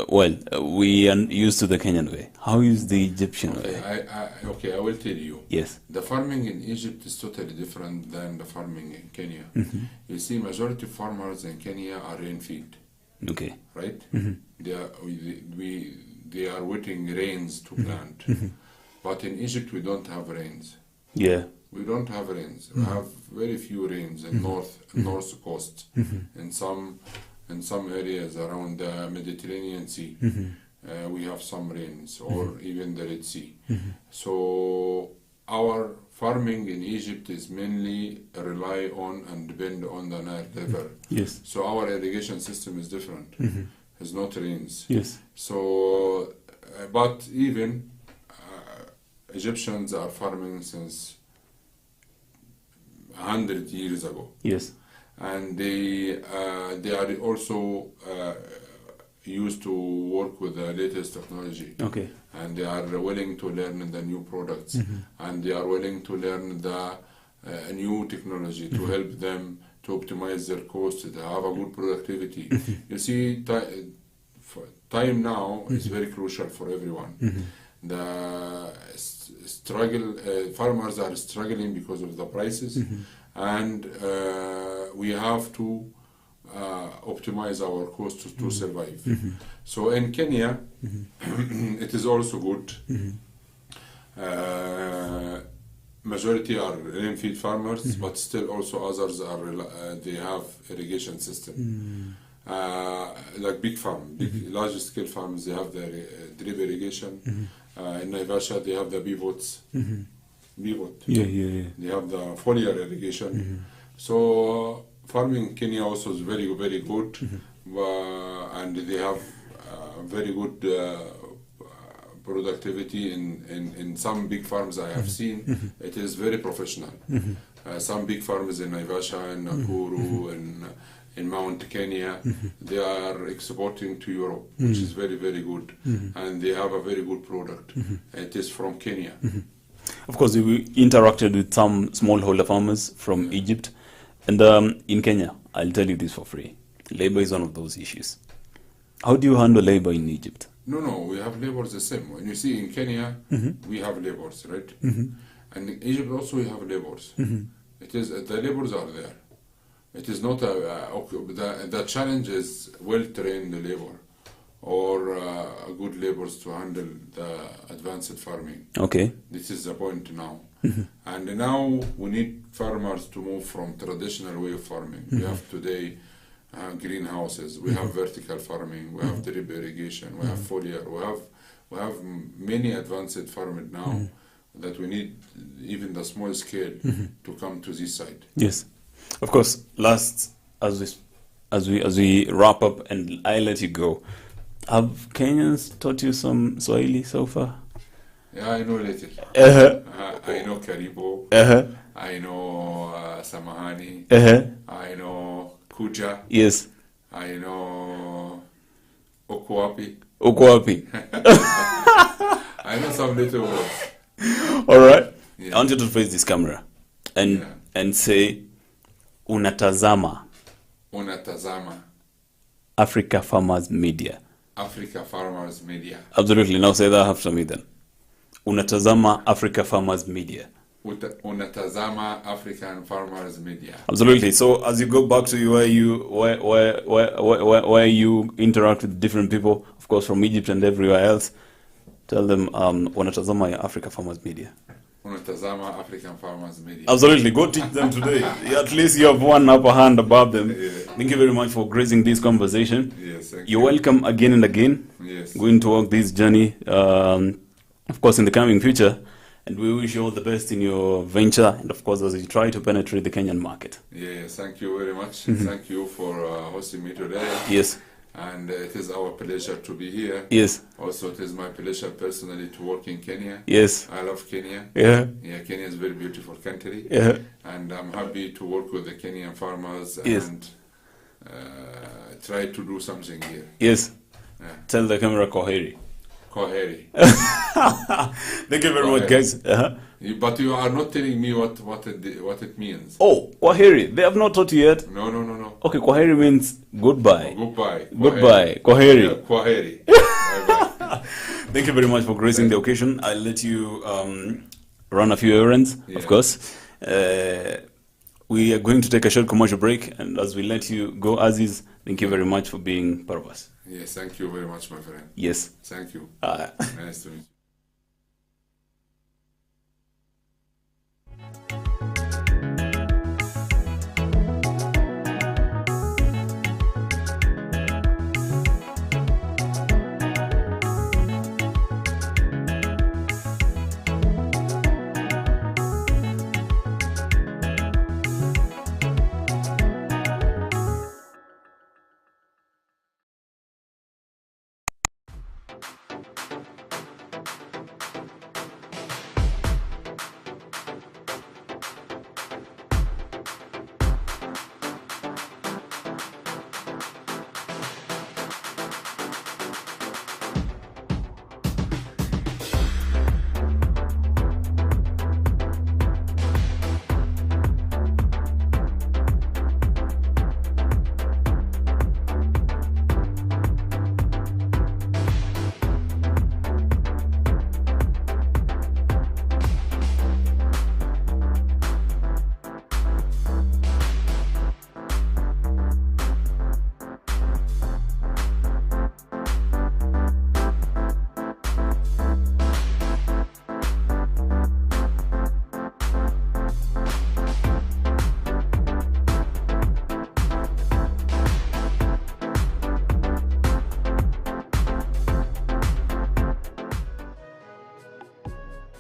Well, we are used to the Kenyan way. How is the Egyptian way? I will tell you. Yes. The farming in Egypt is totally different than the farming in Kenya. You see, majority of farmers in Kenya are rain-fed. Okay. Right? They are waiting rains to plant. But in Egypt, we don't have rains. Yeah. We don't have rains. We have very few rains in north coast, in some areas around the Mediterranean Sea. We have some rains, or even the Red Sea. So our farming in Egypt is mainly rely on and depend on the Nile River. Yes. So our irrigation system is different. It's not rains. Yes. So, but even Egyptians are farming since 100 years ago. Yes. And they are also used to work with the latest technology. Okay. And they are willing to learn the new products, and they are willing to learn the new technology to help them to optimize their cost, to have a good productivity. You see, time now is very crucial for everyone. The struggle, farmers are struggling because of the prices, and we have to optimize our costs to survive. So in Kenya, it is also good. Majority are rain-fed farmers, but still also others are they have irrigation system. Like big large scale farms, they have the drip irrigation. In Naivasha, they have the pivots. Pivot. Yeah. They have the foliar irrigation. So farming in Kenya also is very, very good, and they have very good productivity in some big farms I have seen. It is very professional. Some big farms in Naivasha, in Nakuru, in Mount Kenya, they are exporting to Europe, which is very, very good, and they have a very good product. It is from Kenya. Of course, we interacted with some smallholder farmers from Egypt, and in Kenya, I'll tell you this for free. Labor is one of those issues. How do you handle labor in Egypt? No, we have labels the same. When you see in Kenya, we have labels, right? And in Egypt also we have labels. It is the labels are there. It is not the challenge is well-trained labor or good laborers to handle the advanced farming. Okay. This is the point now. And now we need farmers to move from traditional way of farming. We have today greenhouses, we have vertical farming, we have drip irrigation, we have foliar, we have many advanced farming now that we need even the small scale to come to this side. Yes, of course. Last, as we wrap up, and I let you go. Have Kenyans taught you some Swahili so far? Yeah, I know little. I know Karibo. I know Samahani. I know Kuja. Yes. I know Okwapi. I know some little words. All right. Yeah. I want you to face this camera and say, unatazama Africa Farmers Media. Africa Farmers Media. Absolutely. Now say that after me then. Unatazama Africa Farmers Media. Unatazama African Farmers Media. Absolutely. So as you go back to where you interact with different people, of course from Egypt and everywhere else, tell them unatazama Africa Farmers Media. Unatazama African Farmers Media. Absolutely. Go teach them today. At least you have one upper hand above them. Yeah. Thank you very much for gracing this conversation. Yes, thank You're you. welcome again and again. Yes. Going to walk this journey, of course, in the coming future. And we wish you all the best in your venture, and of course, as you try to penetrate the Kenyan market. Yes, thank you very much. Thank you for hosting me today. Yes. And it is our pleasure to be here. Yes. Also, it is my pleasure personally to work in Kenya. Yes. I love Kenya. Yeah. Yeah, Kenya is a very beautiful country. Yeah. And I'm happy to work with the Kenyan farmers Yes. and try to do something here. Yes. Yeah. Tell the camera Koheri. Koheri. Thank you very much, guys. But you are not telling me what it means. Oh, Koheri. They have not taught you yet? No. Okay, Koheri means goodbye. Goodbye. Goodbye. Koheri. Yeah, Koheri. Bye-bye. Thank you very much for gracing the occasion. I'll let you run a few errands, of course. We are going to take a short commercial break, and as we let you go, Aziz, thank you very much for being part of us. Yes, thank you very much, my friend. Yes. Thank you. Nice to meet you.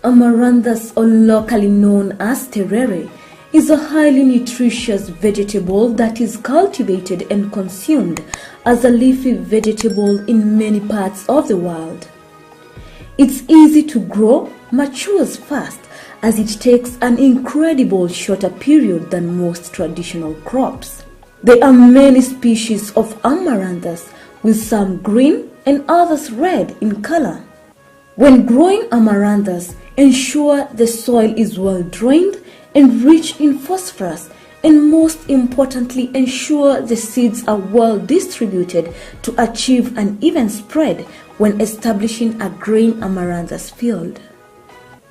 Amaranthus, or locally known as terere, is a highly nutritious vegetable that is cultivated and consumed as a leafy vegetable in many parts of the world. It's easy to grow, matures fast, as it takes an incredible shorter period than most traditional crops. There are many species of amaranthus, with some green and others red in color. When growing amaranthus, ensure the soil is well drained and rich in phosphorus and most importantly, ensure the seeds are well distributed to achieve an even spread when establishing a grain amaranthus field.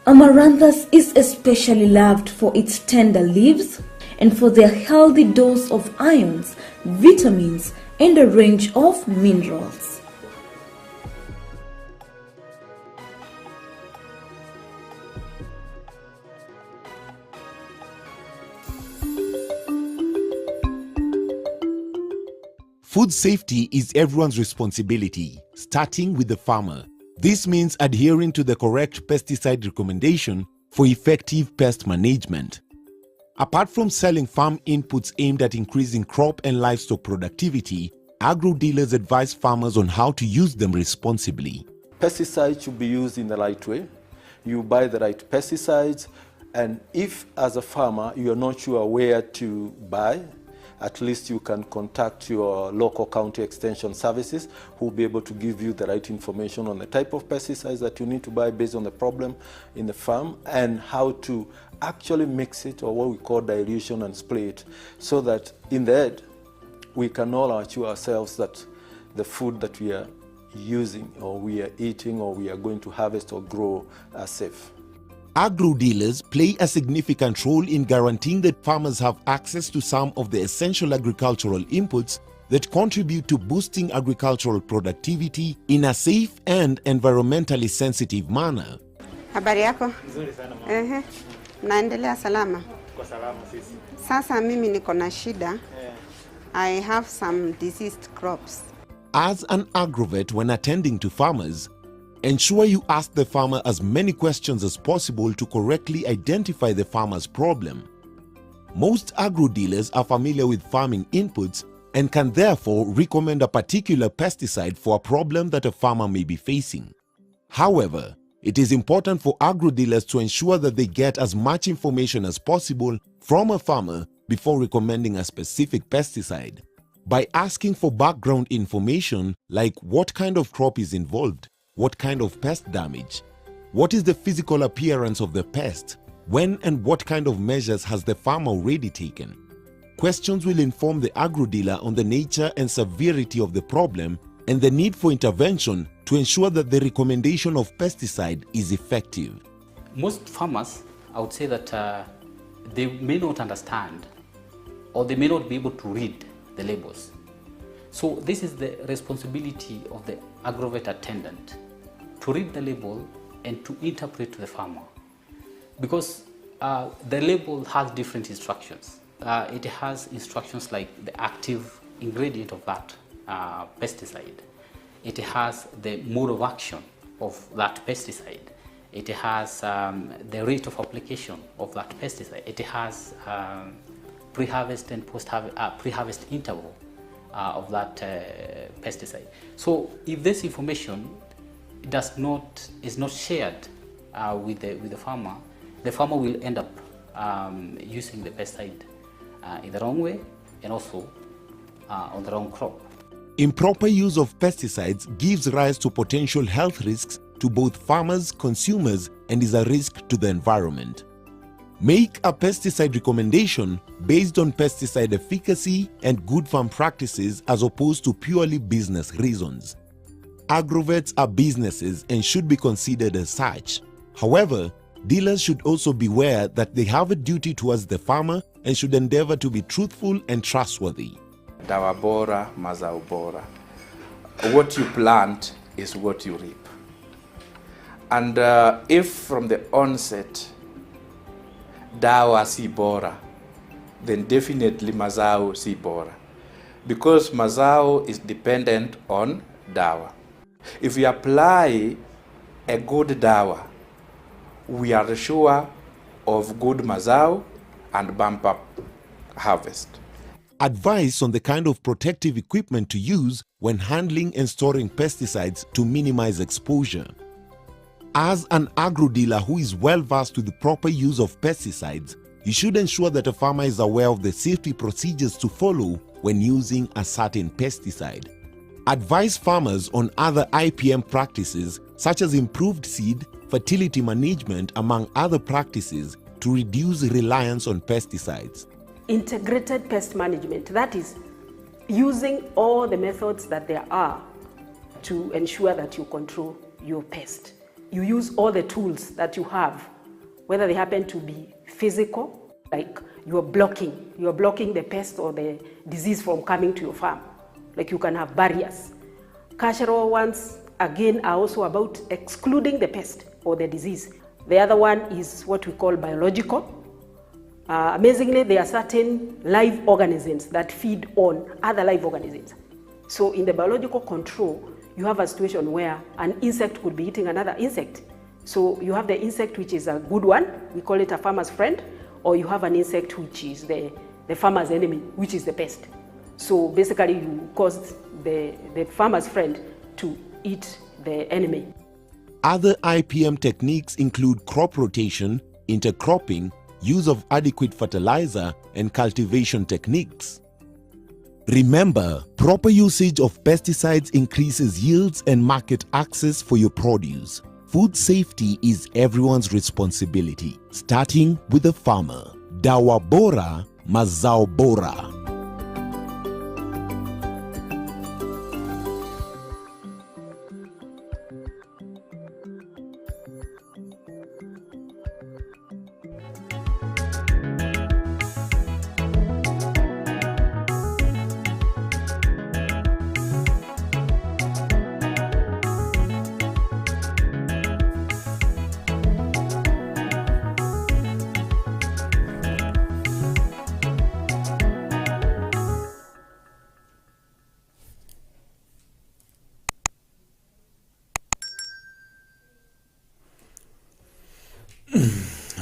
Amaranthus is especially loved for its tender leaves and for their healthy dose of ions, vitamins, and a range of minerals. Food safety is everyone's responsibility, starting with the farmer. This means adhering to the correct pesticide recommendation for effective pest management. Apart from selling farm inputs aimed at increasing crop and livestock productivity, agro dealers advise farmers on how to use them responsibly. Pesticides should be used in the right way. You buy the right pesticides, and if as a farmer you are not sure where to buy, at least you can contact your local county extension services who will be able to give you the right information on the type of pesticides that you need to buy based on the problem in the farm and how to actually mix it, or what we call dilution, and spray it, so that in the end we can all assure ourselves that the food that we are using or we are eating or we are going to harvest or grow are safe. Agro dealers play a significant role in guaranteeing that farmers have access to some of the essential agricultural inputs that contribute to boosting agricultural productivity in a safe and environmentally sensitive manner. Habari yako? Nzuri sana mama. Naendelea salama? Kwa salama sisi. Sasa mimi niko na shida. I have some diseased crops. As an agrovet, when attending to farmers, ensure you ask the farmer as many questions as possible to correctly identify the farmer's problem. Most agro dealers are familiar with farming inputs and can therefore recommend a particular pesticide for a problem that a farmer may be facing. However, it is important for agro dealers to ensure that they get as much information as possible from a farmer before recommending a specific pesticide. By asking for background information like what kind of crop is involved, what kind of pest damage, what is the physical appearance of the pest, when and what kind of measures has the farmer already taken. Questions will inform the agro dealer on the nature and severity of the problem and the need for intervention to ensure that the recommendation of pesticide is effective. Most farmers, I would say that they may not understand or they may not be able to read the labels. So this is the responsibility of the agrovet attendant to read the label and to interpret to the farmer, because the label has different instructions. It has instructions like the active ingredient of that pesticide. It has the mode of action of that pesticide. It has the rate of application of that pesticide. It has pre-harvest and pre-harvest interval of that pesticide. So if this information is not shared with the farmer will end up using the pesticide in the wrong way and also on the wrong crop. Improper use of pesticides gives rise to potential health risks to both farmers, consumers, and is a risk to the environment. Make a pesticide recommendation based on pesticide efficacy and good farm practices as opposed to purely business reasons. Agrovets are businesses and should be considered as such. However, dealers should also beware that they have a duty towards the farmer and should endeavor to be truthful and trustworthy. Dawa bora, mazao bora. What you plant is what you reap. And if from the onset dawa si bora, then definitely mazao si bora, because mazao is dependent on dawa. If we apply a good dawa, we are sure of good mazao and bump up harvest. Advice on the kind of protective equipment to use when handling and storing pesticides to minimize exposure. As an agro dealer who is well versed with the proper use of pesticides, you should ensure that a farmer is aware of the safety procedures to follow when using a certain pesticide. Advise farmers on other IPM practices such as improved seed, fertility management, among other practices to reduce reliance on pesticides. integrated pest management. That is, using all the methods that there are to ensure that you control your pest. You use all the tools that you have, whether they happen to be physical, like you're blocking the pest or the disease from coming to your farm. Like you can have barriers. Cultural ones, again, are also about excluding the pest or the disease. The other one is what we call biological. Amazingly, there are certain live organisms that feed on other live organisms. So in the biological control, you have a situation where an insect could be eating another insect. So you have the insect which is a good one, we call it a farmer's friend, or you have an insect which is the farmer's enemy, which is the pest. So basically you cause the farmer's friend to eat the enemy. Other IPM techniques include crop rotation, intercropping, use of adequate fertilizer, and cultivation techniques. Remember, proper usage of pesticides increases yields and market access for your produce. Food safety is everyone's responsibility, starting with the farmer. Dawa bora, mazao bora.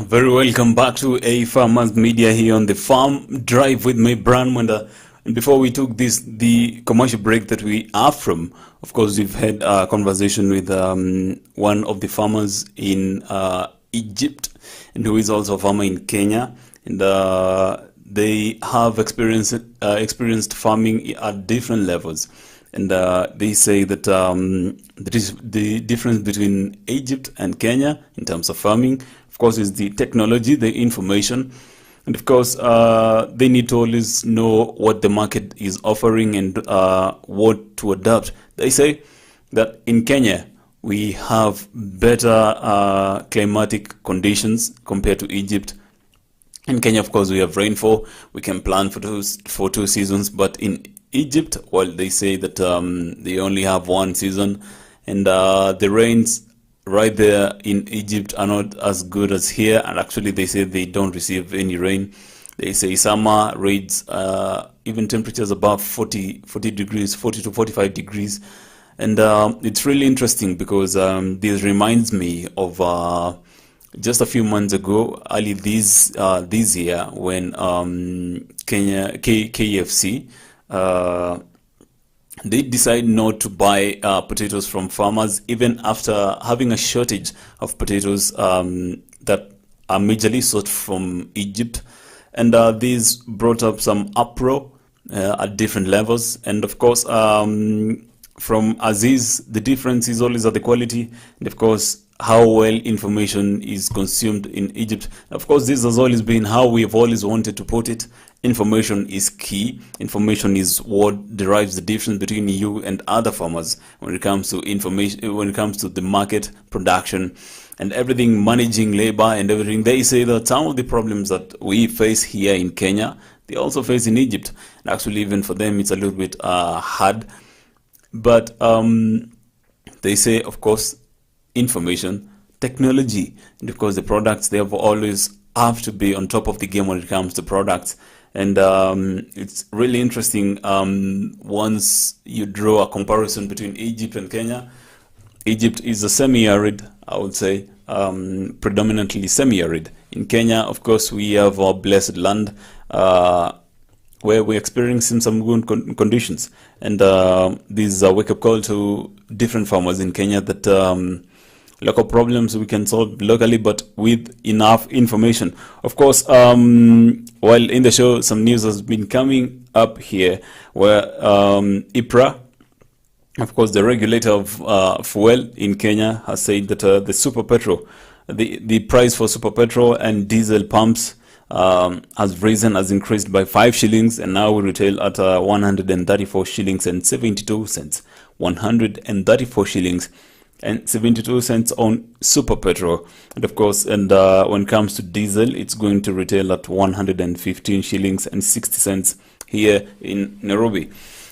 Very welcome back to A Farmers Media here on the Farm Drive with me, Brian Mwenda. And before we took the commercial break that we are from, of course, we've had a conversation with one of the farmers in Egypt, and who is also a farmer in Kenya. And they have experienced farming at different levels. And they say that the difference between Egypt and Kenya in terms of farming, of course, is the technology, the information. And of course, they need to always know what the market is offering and what to adapt. They say that in Kenya, we have better climatic conditions compared to Egypt. In Kenya, of course, we have rainfall. We can plan for two seasons. But in Egypt, well, they say that they only have one season. And the rains right there in Egypt are not as good as here. And actually, they say they don't receive any rain. They say summer rates, even temperatures above 40 degrees, 40 to 45 degrees. And it's really interesting because this reminds me of just a few months ago, early this year, when Kenya KFC they decide not to buy potatoes from farmers, even after having a shortage of potatoes that are majorly sourced from Egypt. And this brought up some uproar at different levels. And of course, from Aziz, the difference is always at the quality, and of course, how well information is consumed in Egypt. Of course, this has always been how we have always wanted to put it. Information is key. Information is what derives the difference between you and other farmers when it comes to information, when it comes to the market, production, and everything, managing labor and everything. They say that some of the problems that we face here in Kenya, they also face in Egypt. And actually, even for them, it's a little bit hard. But they say, of course, information, technology, and of course the products, they have always have to be on top of the game when it comes to products. And it's really interesting once you draw a comparison between Egypt and Kenya. Egypt is a semi-arid, I would say, predominantly semi-arid. In Kenya, of course, we have our blessed land where we're experiencing some good conditions. And this is a wake-up call to different farmers in Kenya that local problems we can solve locally, but with enough information. Of course, while in the show, some news has been coming up here where IPRA, of course, the regulator of fuel in Kenya, has said that the super petrol, the price for super petrol and diesel pumps has increased by 5 shillings, and now we retail at 134 shillings and 72 cents. 134 shillings and 72 cents on super petrol. And of course, and when it comes to diesel, it's going to retail at 115 shillings and 60 cents here in Nairobi.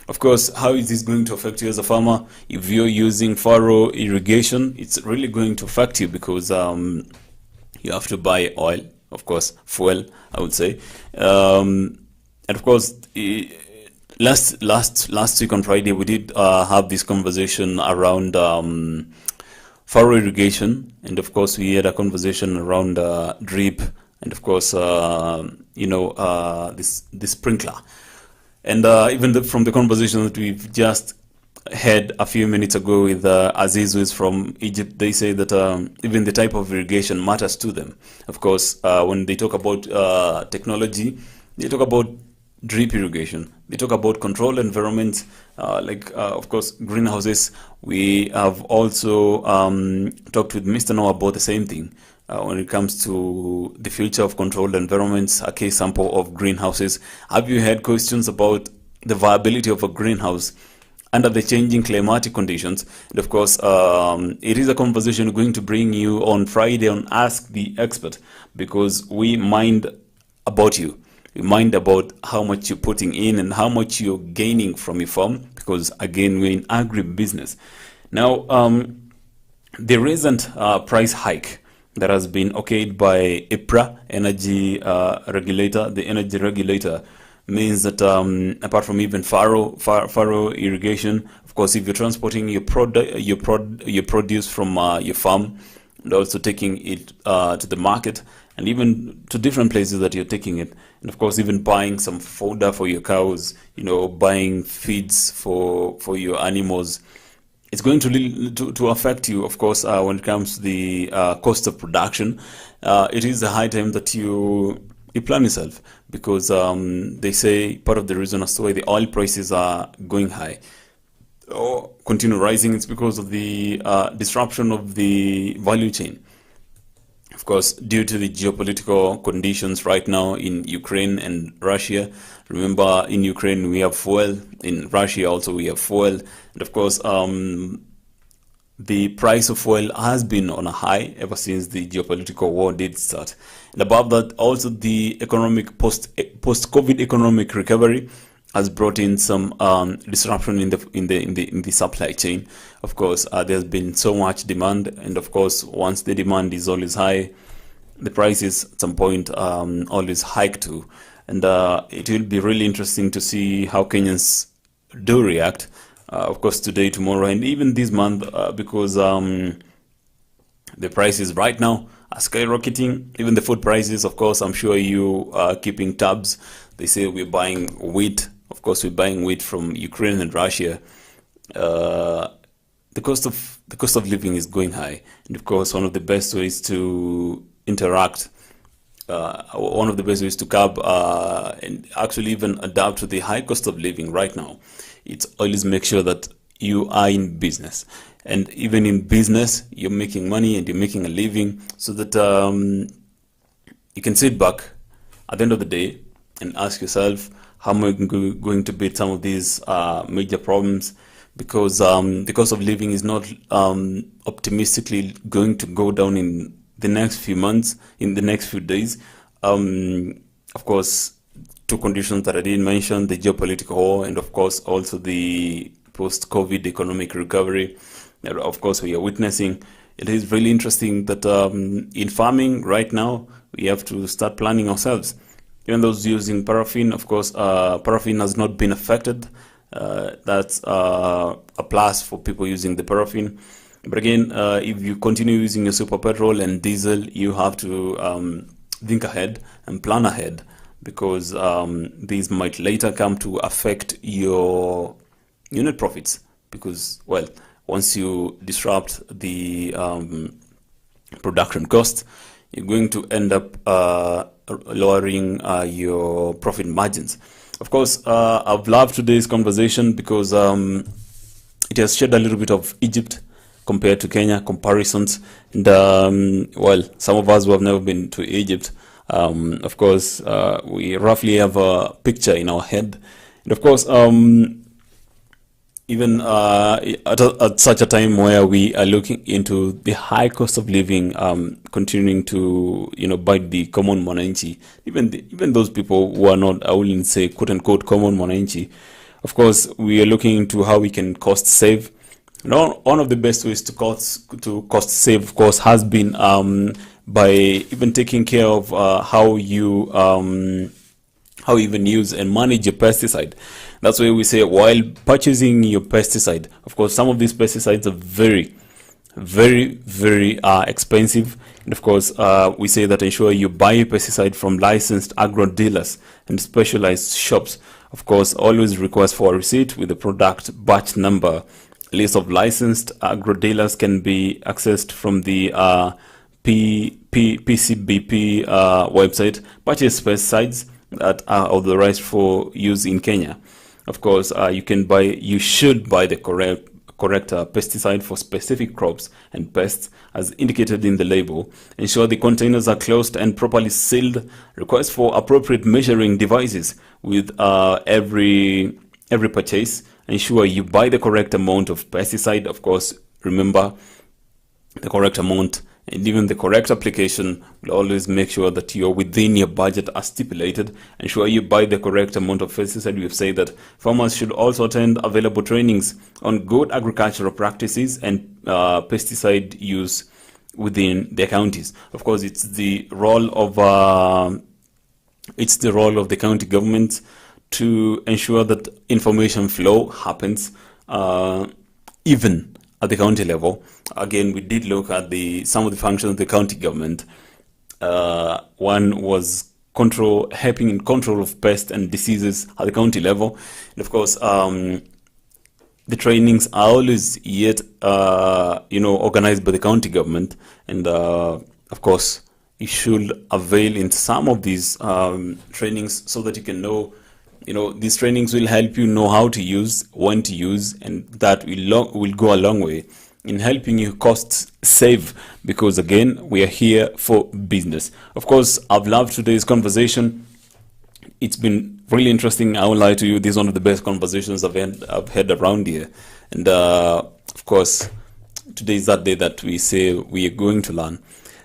Of course, how is this going to affect you as a farmer? If you're using furrow irrigation, it's really going to affect you, because you have to buy oil, of course, fuel, I would say. And of course, last week on Friday, we did have this conversation around furrow irrigation, and of course, we had a conversation around drip, and of course, this sprinkler. And even from the conversation that we've just had a few minutes ago with Aziz, who is from Egypt, they say that even the type of irrigation matters to them. Of course, when they talk about technology, they talk about drip irrigation. They talk about controlled environments, of course, greenhouses. We have also talked with Mr. Noah about the same thing. When it comes to the future of controlled environments, a case sample of greenhouses. Have you had questions about the viability of a greenhouse under the changing climatic conditions? And of course, it is a conversation we're going to bring you on Friday on Ask the Expert, because we mind about you. We mind about how much you're putting in and how much you're gaining from your farm, because again, we're in agribusiness. Now, there isn't a price hike that has been okayed by IPRA, energy regulator. The energy regulator means that apart from even furrow irrigation, of course, if you're transporting your produce from your farm, and also taking it to the market, and even to different places that you're taking it, and of course, even buying some fodder for your cows, buying feeds for your animals, it's going to affect you, of course, when it comes to the cost of production. It is a high time that you plan yourself, because they say part of the reason as to why the oil prices are going high or continue rising is because of the disruption of the value chain. Of course, due to the geopolitical conditions right now in Ukraine and Russia. Remember, in Ukraine we have fuel, in Russia also we have fuel, and of course the price of fuel has been on a high ever since the geopolitical war did start. And above that, also the economic post-COVID economic recovery has brought in some disruption in the supply chain. Of course, there's been so much demand, and of course, once the demand is always high, the prices at some point always hike too. And it will be really interesting to see how Kenyans do react. Of course, today, tomorrow, and even this month, because the prices right now are skyrocketing. Even the food prices, of course, I'm sure you are keeping tabs. They say we're buying wheat. Of course, we're buying wheat from Ukraine and Russia. The cost of living is going high, and of course, one of the best ways to interact, one of the best ways to curb and actually even adapt to the high cost of living right now, it's always make sure that you are in business, and even in business, you're making money and you're making a living, so that you can sit back at the end of the day and ask yourself, how am I going to beat some of these major problems? Because the cost of living is not optimistically going to go down in the next few months, in the next few days. Of course, two conditions that I didn't mention, the geopolitical war, and of course also the post-COVID economic recovery that of course we are witnessing. It is really interesting that in farming right now, we have to start planning ourselves. Even those using paraffin, of course, paraffin has not been affected. That's a plus for people using the paraffin. But again, if you continue using your super petrol and diesel, you have to think ahead and plan ahead, because these might later come to affect your unit profits. Because, well, once you disrupt the production cost, you're going to end up lowering your profit margins. Of course, I've loved today's conversation because it has shared a little bit of Egypt compared to Kenya, comparisons. And, well, some of us who have never been to Egypt Of course, we roughly have a picture in our head. And of course, even at such a time where we are looking into the high cost of living continuing to bite the common mwananchi, even those people who are not, I wouldn't say quote unquote common mwananchi. Of course, we are looking into how we can cost save. One of the best ways to cost save, of course, has been by even taking care of how you even use and manage your pesticide. That's why we say, while purchasing your pesticide, of course, some of these pesticides are very, very expensive. And of course, we say that ensure you buy a pesticide from licensed agro dealers and specialized shops. Of course, always request for a receipt with the product batch number. List of licensed agro dealers can be accessed from the PCBP website. Purchase pesticides that are authorized for use in Kenya. Of course, you should buy the correct pesticide for specific crops and pests as indicated in the label. Ensure the containers are closed and properly sealed. Request for appropriate measuring devices with every purchase. Ensure you buy the correct amount of pesticide. Of course, remember the correct amount and even the correct application will always make sure that you're within your budget as stipulated. Ensure you buy the correct amount of pesticide. We've said that farmers should also attend available trainings on good agricultural practices and pesticide use within their counties. Of course, it's the role of the county government to ensure that information flow happens even at the county level. Again, we did look at some of the functions of the county government. One was helping in control of pests and diseases at the county level. And of course, the trainings are always organized by the county government. And of course, you should avail in some of these trainings so that you can know, these trainings will help you know how to use, when to use, and that will go a long way in helping you cost save, because again, we are here for business. Of course, I've loved today's conversation. It's been really interesting. I won't lie to you, this is one of the best conversations I've had around here. And of course, today is that day that we say we are going to learn.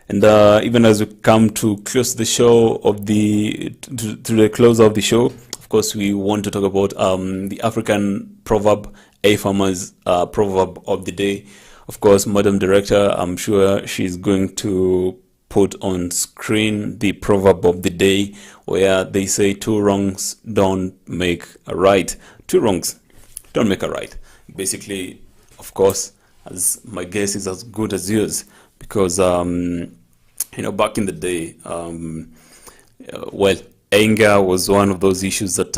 And even as we come to close the show to the close of the show, of course, we want to talk about the African proverb, a farmer's proverb of the day. Of course, Madam Director, I'm sure she's going to put on screen the proverb of the day, where they say 2 wrongs don't make a right. 2 wrongs don't make a right. Basically, of course, as my guess is as good as yours, because back in the day, anger was one of those issues that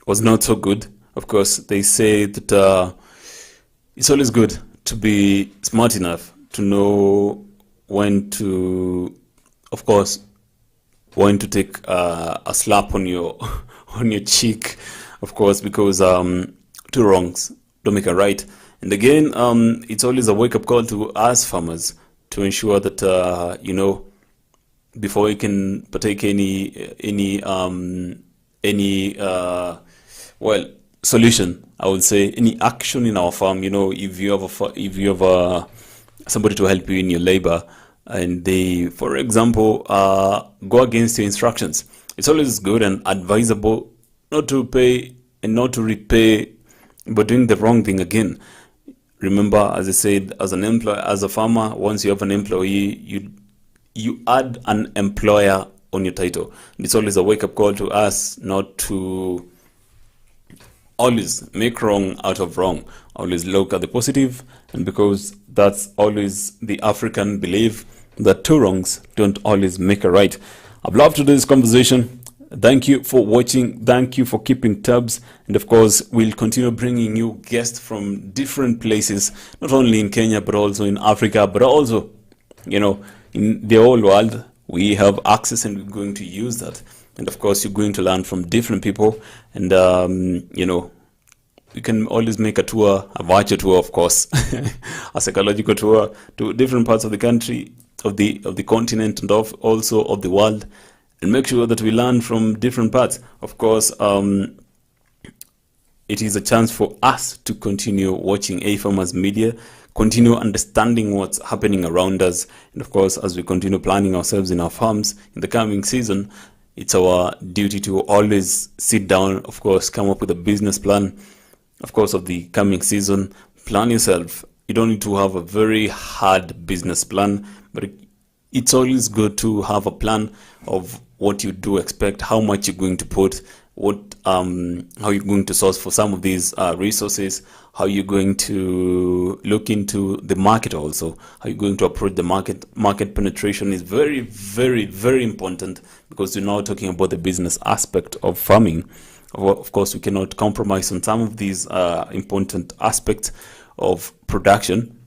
was not so good. Of course, they say that it's always good to be smart enough to know when to take a slap on your cheek, of course, because 2 wrongs don't make a right. And again, it's always a wake-up call to us farmers to ensure that before you can partake any solution, I would say, any action in our farm, if you have somebody to help you in your labor and they, for example, go against your instructions, it's always good and advisable not to pay and not to repay, but doing the wrong thing again. Remember, as I said, as a farmer, once you have an employee, you add an employer on your title. And it's always a wake-up call to us not to always make wrong out of wrong. Always look at the positive, and because that's always the African belief that 2 wrongs don't always make a right. I've loved today's conversation. Thank you for watching. Thank you for keeping tabs. And of course, we'll continue bringing you guests from different places, not only in Kenya, but also in Africa, but also, in the whole world. We have access and we're going to use that. And of course, you're going to learn from different people. And, you can always make a tour, a virtual tour, of course, a psychological tour to different parts of the country. the continent and also of the world, and make sure that we learn from different parts. Of course, it is a chance for us to continue watching A-Farmers Media, continue understanding what's happening around us, and of course, as we continue planning ourselves in our farms in the coming season, it's our duty to always sit down, of course, come up with a business plan, of course, of the coming season. Plan yourself. You don't need to have a very hard business plan, but it's always good to have a plan of what you do expect, how much you're going to put, how you're going to source for some of these resources, how you're going to look into the market also, how you're going to approach the market. Market penetration is very, very, very important, because we're now talking about the business aspect of farming. Of course, we cannot compromise on some of these important aspects of production.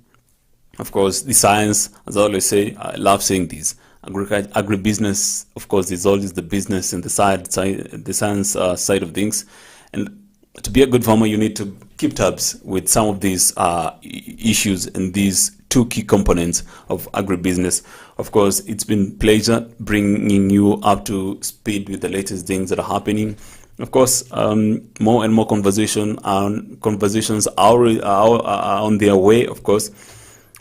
Of course, the science, as I always say, I love saying this, agribusiness, of course, is always the business and the science side of things. And to be a good farmer, you need to keep tabs with some of these issues and these two key components of agribusiness. Of course, it's been a pleasure bringing you up to speed with the latest things that are happening. Of course, more and more conversations are on their way. Of course,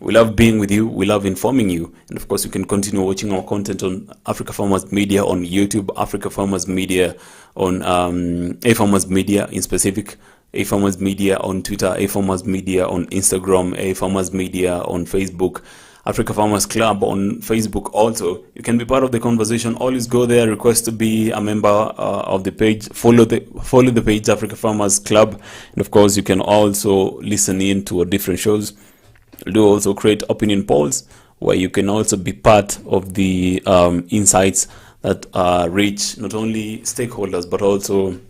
we love being with you. We love informing you. And of course, you can continue watching our content on Africa Farmers Media on YouTube, Africa Farmers Media on A-Farmers Media in specific, A-Farmers Media on Twitter, A-Farmers Media on Instagram, A-Farmers Media on Facebook, Africa Farmers Club on Facebook also. You can be part of the conversation. Always go there, request to be a member of the page, follow the page Africa Farmers Club, and of course you can also listen in to different shows. We'll do also create opinion polls where you can also be part of the insights that reach not only stakeholders but also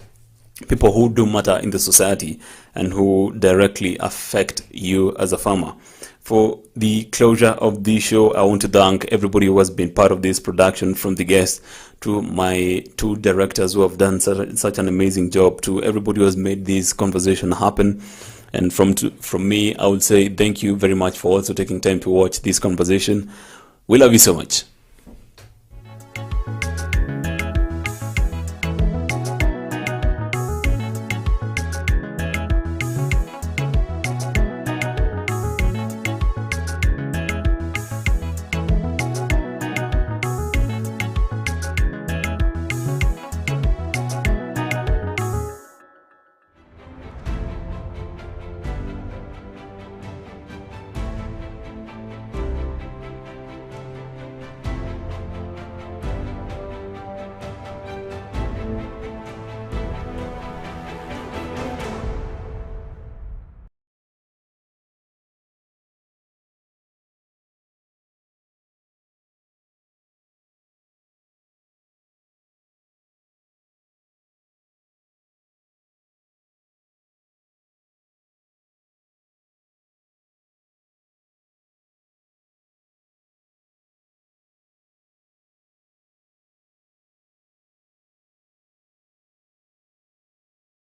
people who do matter in the society and who directly affect you as a farmer. For the closure of the show, I want to thank everybody who has been part of this production, from the guests to my two directors who have done such an amazing job, to everybody who has made this conversation happen. And from me, I would say thank you very much for also taking time to watch this conversation. We love you so much.